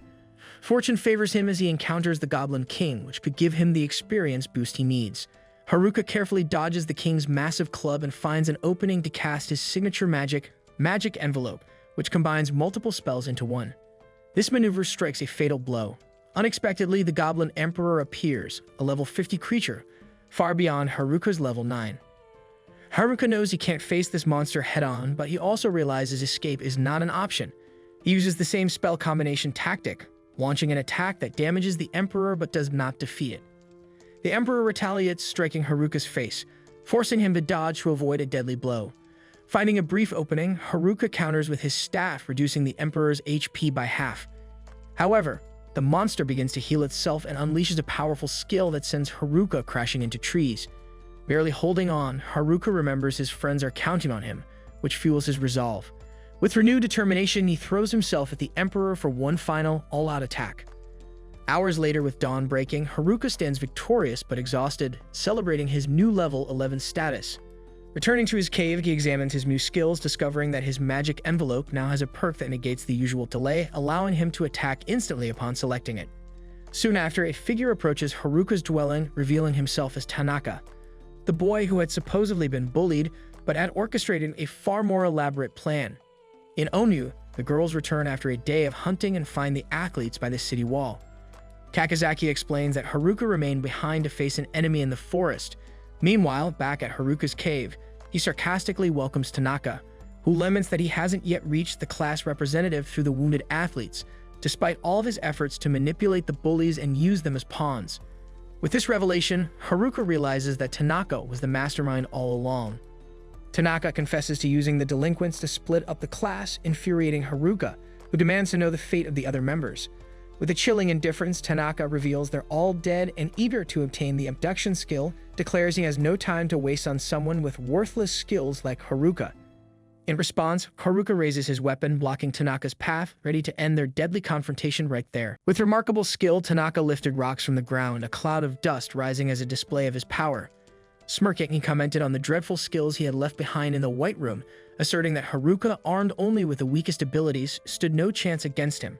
Fortune favors him as he encounters the Goblin King, which could give him the experience boost he needs. Haruka carefully dodges the king's massive club and finds an opening to cast his signature magic Envelope, which combines multiple spells into one. This maneuver strikes a fatal blow. Unexpectedly, the Goblin Emperor appears, a level 50 creature, far beyond Haruka's level 9. Haruka knows he can't face this monster head-on, but he also realizes escape is not an option. He uses the same spell combination tactic, launching an attack that damages the Emperor but does not defeat it. The Emperor retaliates, striking Haruka's face, forcing him to dodge to avoid a deadly blow. Finding a brief opening, Haruka counters with his staff, reducing the Emperor's HP by half. However, the monster begins to heal itself and unleashes a powerful skill that sends Haruka crashing into trees. Barely holding on, Haruka remembers his friends are counting on him, which fuels his resolve. With renewed determination, he throws himself at the Emperor for one final, all-out attack. Hours later, with dawn breaking, Haruka stands victorious but exhausted, celebrating his new level 11 status. Returning to his cave, he examines his new skills, discovering that his magic envelope now has a perk that negates the usual delay, allowing him to attack instantly upon selecting it. Soon after, a figure approaches Haruka's dwelling, revealing himself as Tanaka, the boy who had supposedly been bullied, but had orchestrated a far more elaborate plan. In Onyu, the girls return after a day of hunting and find the athletes by the city wall. Kakizaki explains that Haruka remained behind to face an enemy in the forest. Meanwhile, back at Haruka's cave, he sarcastically welcomes Tanaka, who laments that he hasn't yet reached the class representative through the wounded athletes, despite all of his efforts to manipulate the bullies and use them as pawns. With this revelation, Haruka realizes that Tanaka was the mastermind all along. Tanaka confesses to using the delinquents to split up the class, infuriating Haruka, who demands to know the fate of the other members. With a chilling indifference, Tanaka reveals they're all dead and, eager to obtain the abduction skill, declares he has no time to waste on someone with worthless skills like Haruka. In response, Haruka raises his weapon, blocking Tanaka's path, ready to end their deadly confrontation right there. With remarkable skill, Tanaka lifted rocks from the ground, a cloud of dust rising as a display of his power. Smirking, he commented on the dreadful skills he had left behind in the White Room, asserting that Haruka, armed only with the weakest abilities, stood no chance against him.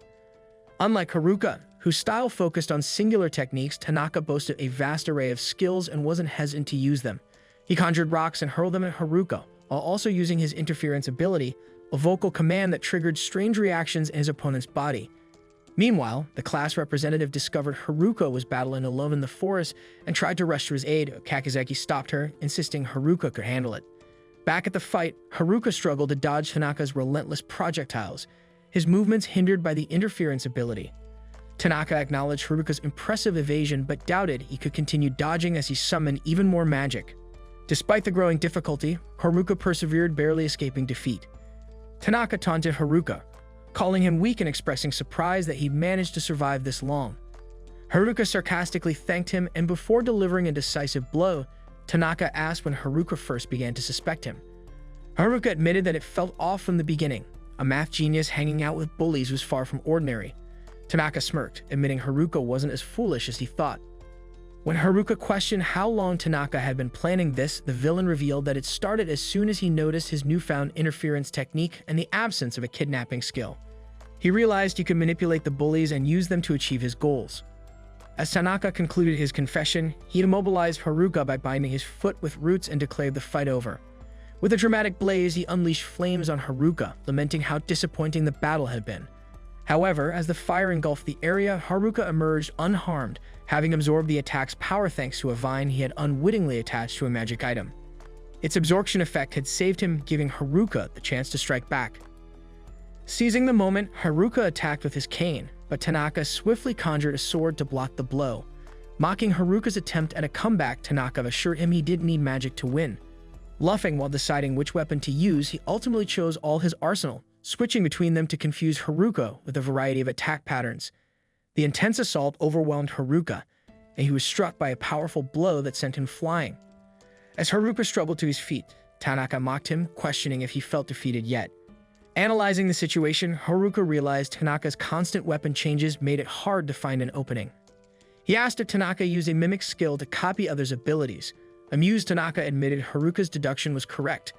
Unlike Haruka, whose style focused on singular techniques, Tanaka boasted a vast array of skills and wasn't hesitant to use them. He conjured rocks and hurled them at Haruka, while also using his interference ability, a vocal command that triggered strange reactions in his opponent's body. Meanwhile, the class representative discovered Haruka was battling alone in the forest and tried to rush to his aid. Kakizaki stopped her, insisting Haruka could handle it. Back at the fight, Haruka struggled to dodge Tanaka's relentless projectiles, his movements hindered by the interference ability. Tanaka acknowledged Haruka's impressive evasion but doubted he could continue dodging as he summoned even more magic. Despite the growing difficulty, Haruka persevered, barely escaping defeat. Tanaka taunted Haruka, calling him weak and expressing surprise that he managed to survive this long. Haruka sarcastically thanked him, and before delivering a decisive blow, Tanaka asked when Haruka first began to suspect him. Haruka admitted that it felt off from the beginning. A math genius hanging out with bullies was far from ordinary. Tanaka smirked, admitting Haruka wasn't as foolish as he thought. When Haruka questioned how long Tanaka had been planning this, the villain revealed that it started as soon as he noticed his newfound interference technique and the absence of a kidnapping skill. He realized he could manipulate the bullies and use them to achieve his goals. As Tanaka concluded his confession, he immobilized Haruka by binding his foot with roots and declared the fight over. With a dramatic blaze, he unleashed flames on Haruka, lamenting how disappointing the battle had been. However, as the fire engulfed the area, Haruka emerged unharmed, having absorbed the attack's power thanks to a vine he had unwittingly attached to a magic item. Its absorption effect had saved him, giving Haruka the chance to strike back. Seizing the moment, Haruka attacked with his cane, but Tanaka swiftly conjured a sword to block the blow. Mocking Haruka's attempt at a comeback, Tanaka assured him he didn't need magic to win. Bluffing while deciding which weapon to use, he ultimately chose all his arsenal, switching between them to confuse Haruka with a variety of attack patterns. The intense assault overwhelmed Haruka, and he was struck by a powerful blow that sent him flying. As Haruka struggled to his feet, Tanaka mocked him, questioning if he felt defeated yet. Analyzing the situation, Haruka realized Tanaka's constant weapon changes made it hard to find an opening. He asked if Tanaka used a mimic skill to copy others' abilities. Amused, Tanaka admitted Haruka's deduction was correct.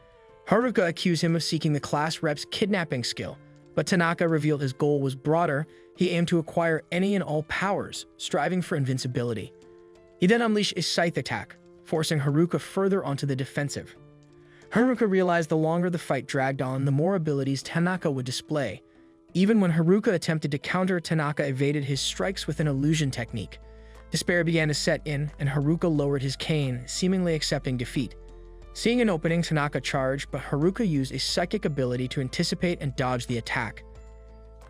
Haruka accused him of seeking the class rep's kidnapping skill, but Tanaka revealed his goal was broader. He aimed to acquire any and all powers, striving for invincibility. He then unleashed a scythe attack, forcing Haruka further onto the defensive. Haruka realized the longer the fight dragged on, the more abilities Tanaka would display. Even when Haruka attempted to counter, Tanaka evaded his strikes with an illusion technique. Despair began to set in, and Haruka lowered his cane, seemingly accepting defeat. Seeing an opening, Tanaka charged, but Haruka used a psychic ability to anticipate and dodge the attack.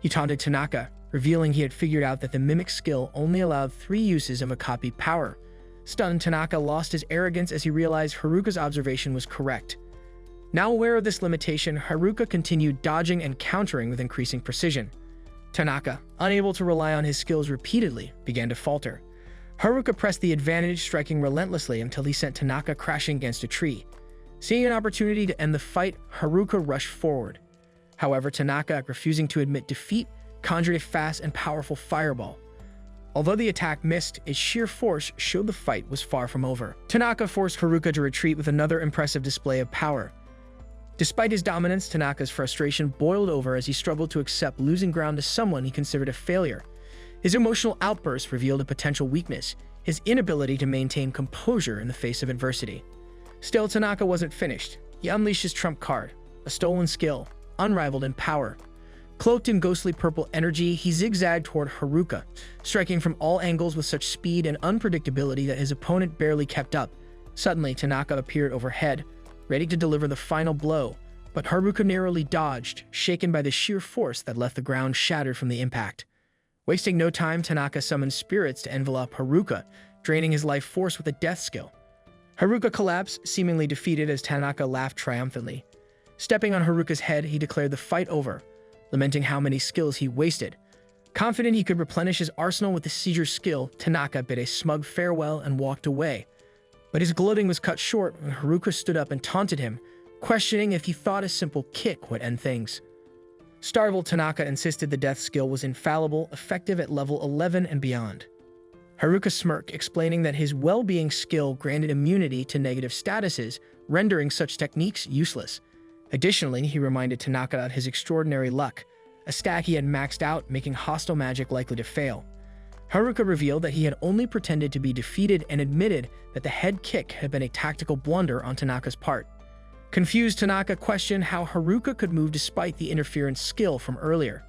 He taunted Tanaka, revealing he had figured out that the mimic skill only allowed 3 uses of a copied power. Stunned, Tanaka lost his arrogance as he realized Haruka's observation was correct. Now aware of this limitation, Haruka continued dodging and countering with increasing precision. Tanaka, unable to rely on his skills repeatedly, began to falter. Haruka pressed the advantage, striking relentlessly until he sent Tanaka crashing against a tree. Seeing an opportunity to end the fight, Haruka rushed forward. However, Tanaka, refusing to admit defeat, conjured a fast and powerful fireball. Although the attack missed, its sheer force showed the fight was far from over. Tanaka forced Haruka to retreat with another impressive display of power. Despite his dominance, Tanaka's frustration boiled over as he struggled to accept losing ground to someone he considered a failure. His emotional outburst revealed a potential weakness, his inability to maintain composure in the face of adversity. Still, Tanaka wasn't finished. He unleashed his trump card, a stolen skill, unrivaled in power. Cloaked in ghostly purple energy, he zigzagged toward Haruka, striking from all angles with such speed and unpredictability that his opponent barely kept up. Suddenly, Tanaka appeared overhead, ready to deliver the final blow, but Haruka narrowly dodged, shaken by the sheer force that left the ground shattered from the impact. Wasting no time, Tanaka summoned spirits to envelop Haruka, draining his life force with a death skill. Haruka collapsed, seemingly defeated, as Tanaka laughed triumphantly. Stepping on Haruka's head, he declared the fight over, lamenting how many skills he wasted. Confident he could replenish his arsenal with the seizure skill, Tanaka bid a smug farewell and walked away. But his gloating was cut short when Haruka stood up and taunted him, questioning if he thought a simple kick would end things. Startled, Tanaka insisted the death skill was infallible, effective at level 11 and beyond. Haruka smirked, explaining that his well-being skill granted immunity to negative statuses, rendering such techniques useless. Additionally, he reminded Tanaka of his extraordinary luck, a stack he had maxed out, making hostile magic likely to fail. Haruka revealed that he had only pretended to be defeated and admitted that the head kick had been a tactical blunder on Tanaka's part. Confused, Tanaka questioned how Haruka could move despite the interference skill from earlier.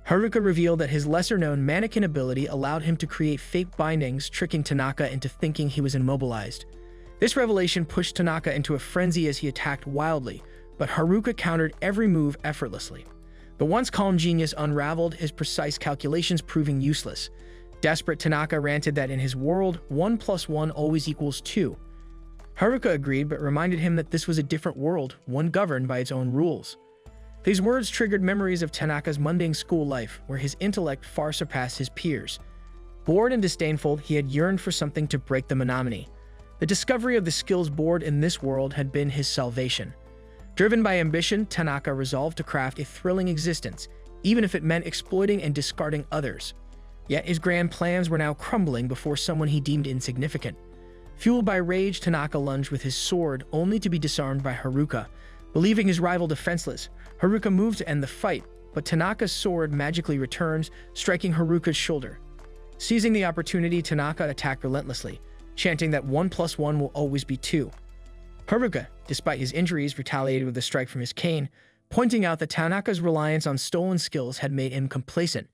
Haruka revealed that his lesser-known mannequin ability allowed him to create fake bindings, tricking Tanaka into thinking he was immobilized. This revelation pushed Tanaka into a frenzy as he attacked wildly, but Haruka countered every move effortlessly. The once calm genius unraveled, his precise calculations proving useless. Desperate, Tanaka ranted that in his world, 1 + 1 always equals 2. Haruka agreed, but reminded him that this was a different world, one governed by its own rules. These words triggered memories of Tanaka's mundane school life, where his intellect far surpassed his peers. Bored and disdainful, he had yearned for something to break the monotony. The discovery of the skills board in this world had been his salvation. Driven by ambition, Tanaka resolved to craft a thrilling existence, even if it meant exploiting and discarding others. Yet his grand plans were now crumbling before someone he deemed insignificant. Fueled by rage, Tanaka lunged with his sword, only to be disarmed by Haruka. Believing his rival defenseless, Haruka moved to end the fight, but Tanaka's sword magically returns, striking Haruka's shoulder. Seizing the opportunity, Tanaka attacked relentlessly, chanting that 1 + 1 will always be 2. Haruka, despite his injuries, retaliated with a strike from his cane, pointing out that Tanaka's reliance on stolen skills had made him complacent.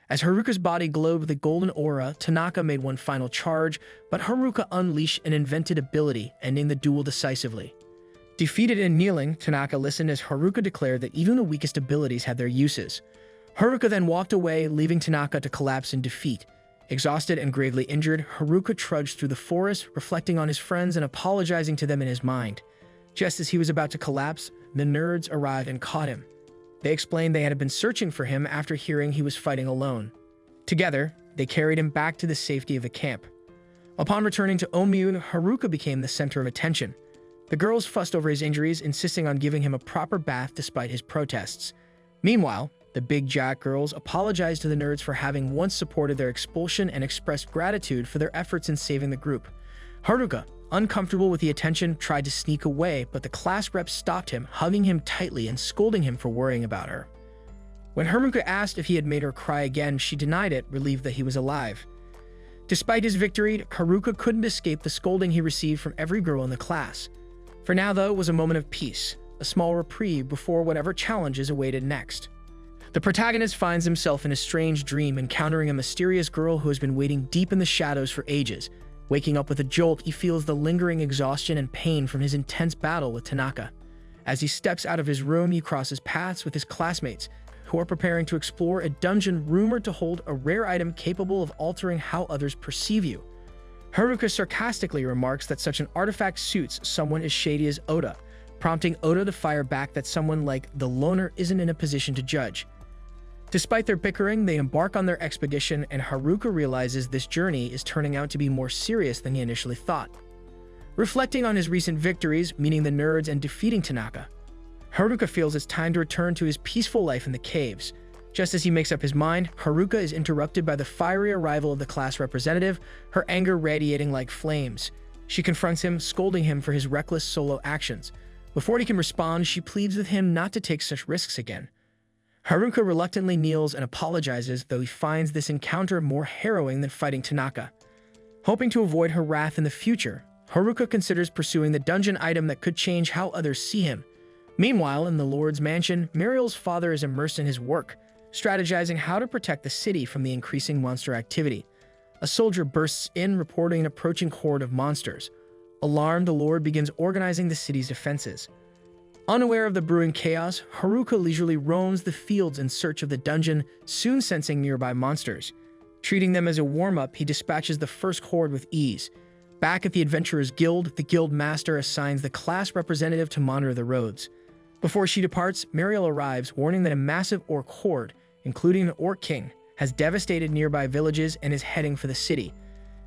As Haruka's body glowed with a golden aura, Tanaka made one final charge, but Haruka unleashed an invented ability, ending the duel decisively. Defeated and kneeling, Tanaka listened as Haruka declared that even the weakest abilities had their uses. Haruka then walked away, leaving Tanaka to collapse in defeat. Exhausted and gravely injured, Haruka trudged through the forest, reflecting on his friends and apologizing to them in his mind. Just as he was about to collapse, the nerds arrived and caught him. They explained they had been searching for him after hearing he was fighting alone. Together, they carried him back to the safety of the camp. Upon returning to Omiyu, Haruka became the center of attention. The girls fussed over his injuries, insisting on giving him a proper bath despite his protests. Meanwhile, the Big Jack girls apologized to the nerds for having once supported their expulsion and expressed gratitude for their efforts in saving the group. Haruka, uncomfortable with the attention, tried to sneak away, but the class rep stopped him, hugging him tightly and scolding him for worrying about her. When Haruka asked if he had made her cry again, she denied it, relieved that he was alive. Despite his victory, Haruka couldn't escape the scolding he received from every girl in the class. For now, though, it was a moment of peace, a small reprieve before whatever challenges awaited next. The protagonist finds himself in a strange dream, encountering a mysterious girl who has been waiting deep in the shadows for ages. Waking up with a jolt, he feels the lingering exhaustion and pain from his intense battle with Tanaka. As he steps out of his room, he crosses paths with his classmates, who are preparing to explore a dungeon rumored to hold a rare item capable of altering how others perceive you. Haruka sarcastically remarks that such an artifact suits someone as shady as Ota, prompting Ota to fire back that someone like the loner isn't in a position to judge. Despite their bickering, they embark on their expedition, and Haruka realizes this journey is turning out to be more serious than he initially thought. Reflecting on his recent victories, meeting the nerds and defeating Tanaka, Haruka feels it's time to return to his peaceful life in the caves. Just as he makes up his mind, Haruka is interrupted by the fiery arrival of the class representative, her anger radiating like flames. She confronts him, scolding him for his reckless solo actions. Before he can respond, she pleads with him not to take such risks again. Haruka reluctantly kneels and apologizes, though he finds this encounter more harrowing than fighting Tanaka. Hoping to avoid her wrath in the future, Haruka considers pursuing the dungeon item that could change how others see him. Meanwhile, in the Lord's mansion, Muriel's father is immersed in his work, strategizing how to protect the city from the increasing monster activity. A soldier bursts in, reporting an approaching horde of monsters. Alarmed, the Lord begins organizing the city's defenses. Unaware of the brewing chaos, Haruka leisurely roams the fields in search of the dungeon, soon sensing nearby monsters. Treating them as a warm-up, he dispatches the first horde with ease. Back at the Adventurers Guild, the guild master assigns the class representative to monitor the roads. Before she departs, Muriel arrives, warning that a massive orc horde, including the Orc King, has devastated nearby villages and is heading for the city.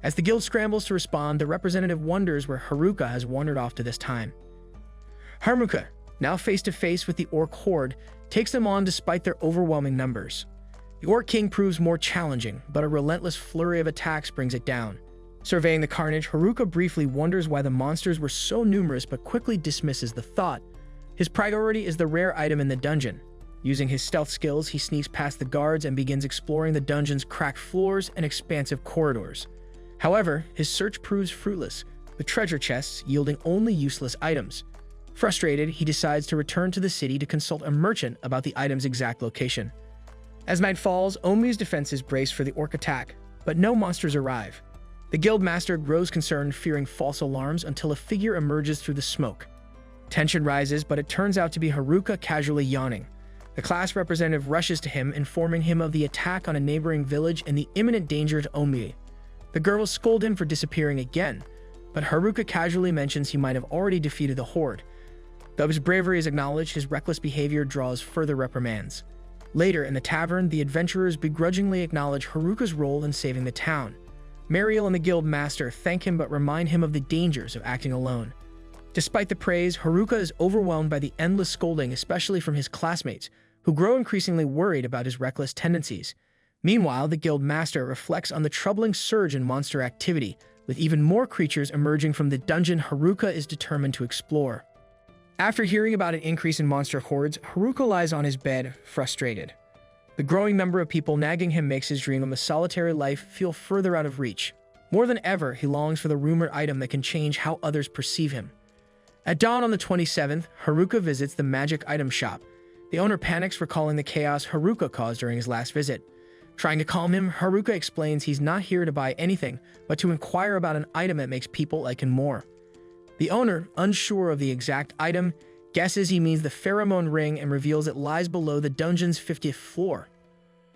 As the guild scrambles to respond, the representative wonders where Haruka has wandered off to this time. Haruka, now face to face with the orc horde, takes them on despite their overwhelming numbers. The Orc King proves more challenging, but a relentless flurry of attacks brings it down. Surveying the carnage, Haruka briefly wonders why the monsters were so numerous but quickly dismisses the thought. His priority is the rare item in the dungeon. Using his stealth skills, he sneaks past the guards and begins exploring the dungeon's cracked floors and expansive corridors. However, his search proves fruitless, with treasure chests yielding only useless items. Frustrated, he decides to return to the city to consult a merchant about the item's exact location. As night falls, Omiyu's defenses brace for the orc attack, but no monsters arrive. The guild master grows concerned, fearing false alarms, until a figure emerges through the smoke. Tension rises, but it turns out to be Haruka casually yawning. The class representative rushes to him, informing him of the attack on a neighboring village and the imminent danger to Omiyu. The girls scold him for disappearing again, but Haruka casually mentions he might have already defeated the horde. Though his bravery is acknowledged, his reckless behavior draws further reprimands. Later, in the tavern, the adventurers begrudgingly acknowledge Haruka's role in saving the town. Muriel and the guild master thank him but remind him of the dangers of acting alone. Despite the praise, Haruka is overwhelmed by the endless scolding, especially from his classmates, who grow increasingly worried about his reckless tendencies. Meanwhile, the guild master reflects on the troubling surge in monster activity, with even more creatures emerging from the dungeon Haruka is determined to explore. After hearing about an increase in monster hordes, Haruka lies on his bed, frustrated. The growing number of people nagging him makes his dream of a solitary life feel further out of reach. More than ever, he longs for the rumored item that can change how others perceive him. At dawn on the 27th, Haruka visits the magic item shop. The owner panics, recalling the chaos Haruka caused during his last visit. Trying to calm him, Haruka explains he's not here to buy anything, but to inquire about an item that makes people like him more. The owner, unsure of the exact item, guesses he means the pheromone ring and reveals it lies below the dungeon's 50th floor.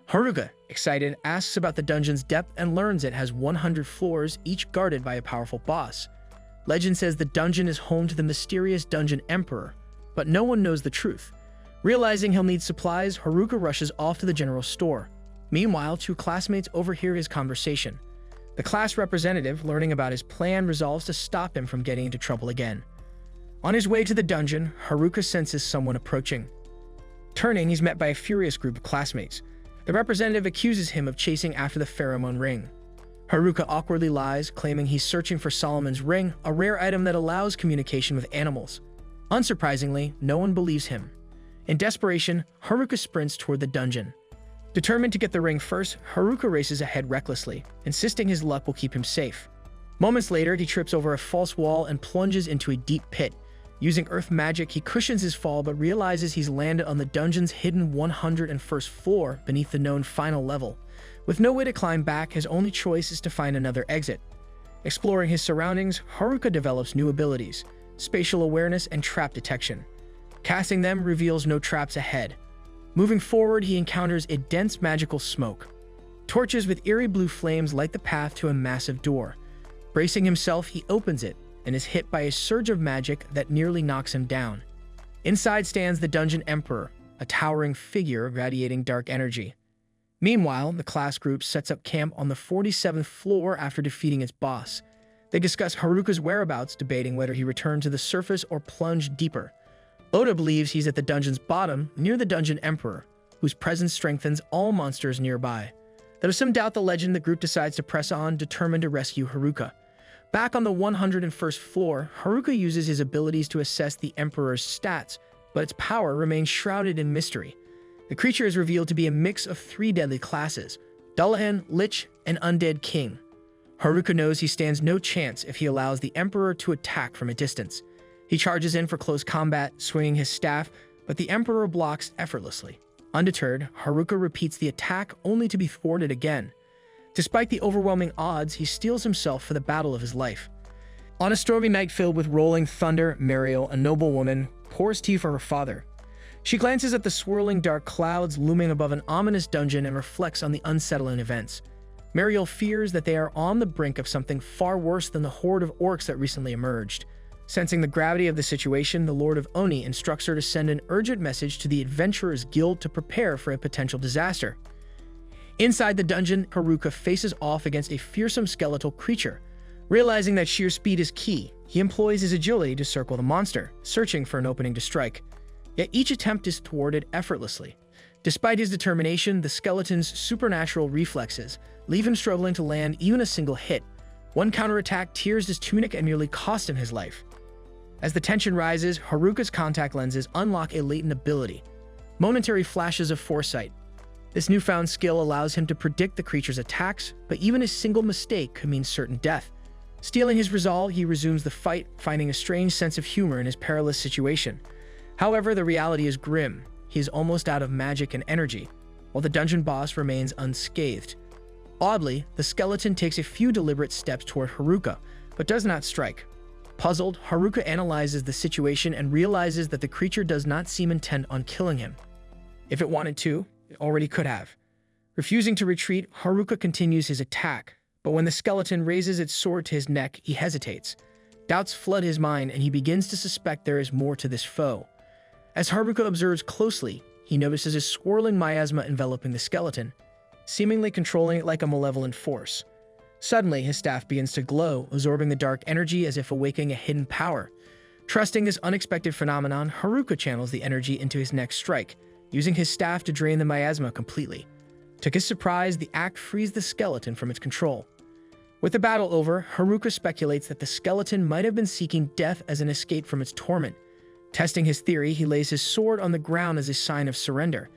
Haruka, excited, asks about the dungeon's depth and learns it has 100 floors, each guarded by a powerful boss. Legend says the dungeon is home to the mysterious Dungeon Emperor, but no one knows the truth. Realizing he'll need supplies, Haruka rushes off to the general store. Meanwhile, two classmates overhear his conversation. The class representative, learning about his plan, resolves to stop him from getting into trouble again. On his way to the dungeon, Haruka senses someone approaching. Turning, he's met by a furious group of classmates. The representative accuses him of chasing after the pheromone ring. Haruka awkwardly lies, claiming he's searching for Solomon's ring, a rare item that allows communication with animals. Unsurprisingly, no one believes him. In desperation, Haruka sprints toward the dungeon. Determined to get the ring first, Haruka races ahead recklessly, insisting his luck will keep him safe. Moments later, he trips over a false wall and plunges into a deep pit. Using earth magic, he cushions his fall but realizes he's landed on the dungeon's hidden 101st floor beneath the known final level. With no way to climb back, his only choice is to find another exit. Exploring his surroundings, Haruka develops new abilities: spatial awareness and trap detection. Casting them reveals no traps ahead. Moving forward, he encounters a dense magical smoke. Torches with eerie blue flames light the path to a massive door. Bracing himself, he opens it and is hit by a surge of magic that nearly knocks him down. Inside stands the Dungeon Emperor, a towering figure radiating dark energy. Meanwhile, the class group sets up camp on the 47th floor after defeating its boss. They discuss Haruka's whereabouts, debating whether he returned to the surface or plunged deeper. Oda believes he's at the dungeon's bottom, near the Dungeon Emperor, whose presence strengthens all monsters nearby. Though some doubt the legend, the group decides to press on, determined to rescue Haruka. Back on the 101st floor, Haruka uses his abilities to assess the Emperor's stats, but its power remains shrouded in mystery. The creature is revealed to be a mix of three deadly classes: Dullahan, Lich, and Undead King. Haruka knows he stands no chance if he allows the Emperor to attack from a distance. He charges in for close combat, swinging his staff, but the Emperor blocks effortlessly. Undeterred, Haruka repeats the attack only to be thwarted again. Despite the overwhelming odds, he steels himself for the battle of his life. On a stormy night filled with rolling thunder, Mariel, a noblewoman, pours tea for her father. She glances at the swirling dark clouds looming above an ominous dungeon and reflects on the unsettling events. Mariel fears that they are on the brink of something far worse than the horde of orcs that recently emerged. Sensing the gravity of the situation, the Lord of Oni instructs her to send an urgent message to the Adventurers Guild to prepare for a potential disaster. Inside the dungeon, Haruka faces off against a fearsome skeletal creature. Realizing that sheer speed is key, he employs his agility to circle the monster, searching for an opening to strike. Yet each attempt is thwarted effortlessly. Despite his determination, the skeleton's supernatural reflexes leave him struggling to land even a single hit. One counterattack tears his tunic and nearly cost him his life. As the tension rises, Haruka's contact lenses unlock a latent ability: momentary flashes of foresight. This newfound skill allows him to predict the creature's attacks, but even a single mistake could mean certain death. Stealing his resolve, he resumes the fight, finding a strange sense of humor in his perilous situation. However, the reality is grim. He is almost out of magic and energy, while the dungeon boss remains unscathed. Oddly, the skeleton takes a few deliberate steps toward Haruka, but does not strike. Puzzled, Haruka analyzes the situation and realizes that the creature does not seem intent on killing him. If it wanted to, it already could have. Refusing to retreat, Haruka continues his attack, but when the skeleton raises its sword to his neck, he hesitates. Doubts flood his mind, and he begins to suspect there is more to this foe. As Haruka observes closely, he notices a swirling miasma enveloping the skeleton, seemingly controlling it like a malevolent force. Suddenly, his staff begins to glow, absorbing the dark energy as if awakening a hidden power. Trusting this unexpected phenomenon, Haruka channels the energy into his next strike, using his staff to drain the miasma completely. To his surprise, the act frees the skeleton from its control. With the battle over, Haruka speculates that the skeleton might have been seeking death as an escape from its torment. Testing his theory, he lays his sword on the ground as a sign of surrender.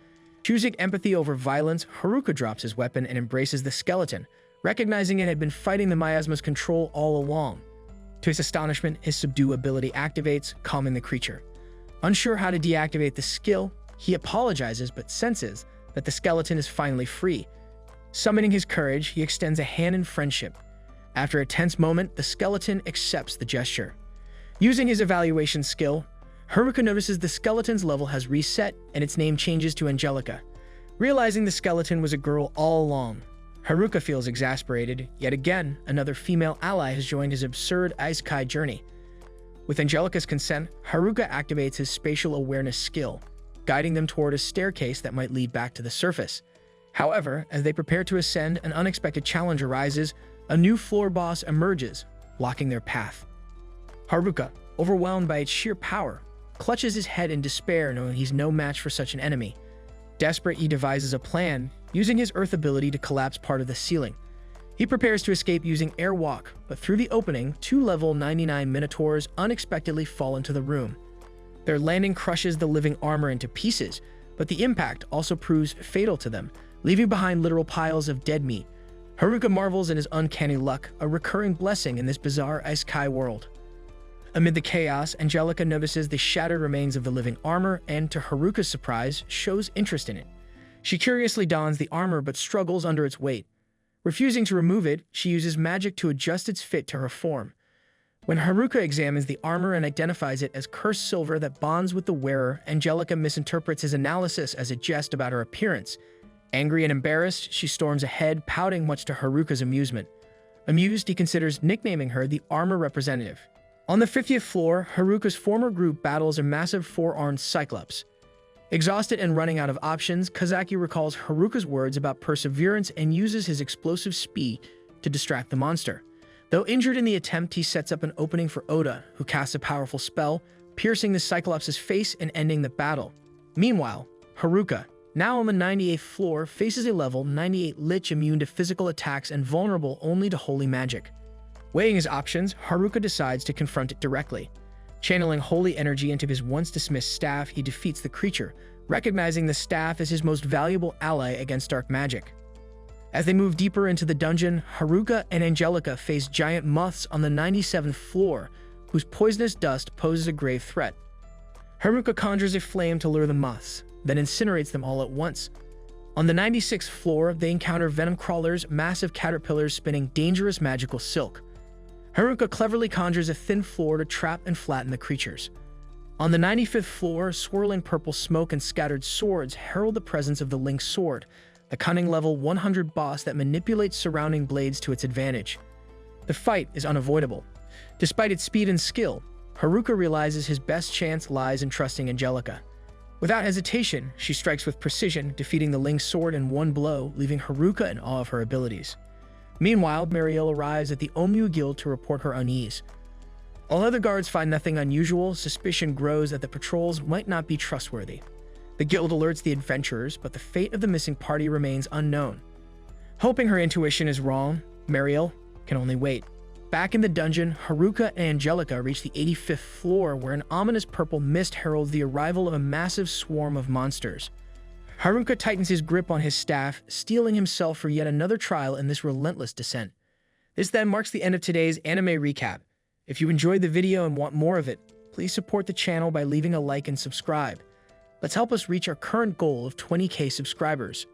Choosing empathy over violence, Haruka drops his weapon and embraces the skeleton, recognizing it had been fighting the miasma's control all along. To his astonishment, his subdue ability activates, calming the creature. Unsure how to deactivate the skill, he apologizes but senses that the skeleton is finally free. Summoning his courage, he extends a hand in friendship. After a tense moment, the skeleton accepts the gesture. Using his evaluation skill, Haruka notices the skeleton's level has reset and its name changes to Angelica. Realizing the skeleton was a girl all along, Haruka feels exasperated. Yet again, another female ally has joined his absurd isekai journey. With Angelica's consent, Haruka activates his spatial awareness skill, guiding them toward a staircase that might lead back to the surface. However, as they prepare to ascend, an unexpected challenge arises. A new floor boss emerges, blocking their path. Haruka, overwhelmed by its sheer power, clutches his head in despair, knowing he's no match for such an enemy. Desperate, he devises a plan, using his earth ability to collapse part of the ceiling. He prepares to escape using airwalk, but through the opening, two level 99 minotaurs unexpectedly fall into the room. Their landing crushes the living armor into pieces, but the impact also proves fatal to them, leaving behind literal piles of dead meat. Haruka marvels at his uncanny luck, a recurring blessing in this bizarre isekai world. Amid the chaos, Angelica notices the shattered remains of the living armor and, to Haruka's surprise, shows interest in it. She curiously dons the armor but struggles under its weight. Refusing to remove it, she uses magic to adjust its fit to her form. When Haruka examines the armor and identifies it as cursed silver that bonds with the wearer, Angelica misinterprets his analysis as a jest about her appearance. Angry and embarrassed, she storms ahead, pouting much to Haruka's amusement. Amused, he considers nicknaming her the Armor Representative. On the 50th floor, Haruka's former group battles a massive four-armed cyclops. Exhausted and running out of options, Kazaki recalls Haruka's words about perseverance and uses his explosive speed to distract the monster. Though injured in the attempt, he sets up an opening for Oda, who casts a powerful spell, piercing the cyclops' face and ending the battle. Meanwhile, Haruka, now on the 98th floor, faces a level 98 lich immune to physical attacks and vulnerable only to holy magic. Weighing his options, Haruka decides to confront it directly. Channeling holy energy into his once-dismissed staff, he defeats the creature, recognizing the staff as his most valuable ally against dark magic. As they move deeper into the dungeon, Haruka and Angelica face giant moths on the 97th floor, whose poisonous dust poses a grave threat. Haruka conjures a flame to lure the moths, then incinerates them all at once. On the 96th floor, they encounter venom crawlers, massive caterpillars spinning dangerous magical silk. Haruka cleverly conjures a thin floor to trap and flatten the creatures. On the 95th floor, swirling purple smoke and scattered swords herald the presence of the Link Sword, a cunning level 100 boss that manipulates surrounding blades to its advantage. The fight is unavoidable. Despite its speed and skill, Haruka realizes his best chance lies in trusting Angelica. Without hesitation, she strikes with precision, defeating the Link Sword in one blow, leaving Haruka in awe of her abilities. Meanwhile, Mariel arrives at the Omu Guild to report her unease. While other guards find nothing unusual, suspicion grows that the patrols might not be trustworthy. The guild alerts the adventurers, but the fate of the missing party remains unknown. Hoping her intuition is wrong, Mariel can only wait. Back in the dungeon, Haruka and Angelica reach the 85th floor, where an ominous purple mist heralds the arrival of a massive swarm of monsters. Haruka tightens his grip on his staff, steeling himself for yet another trial in this relentless descent. This then marks the end of today's anime recap. If you enjoyed the video and want more of it, please support the channel by leaving a like and subscribe. Let's help us reach our current goal of 20,000 subscribers.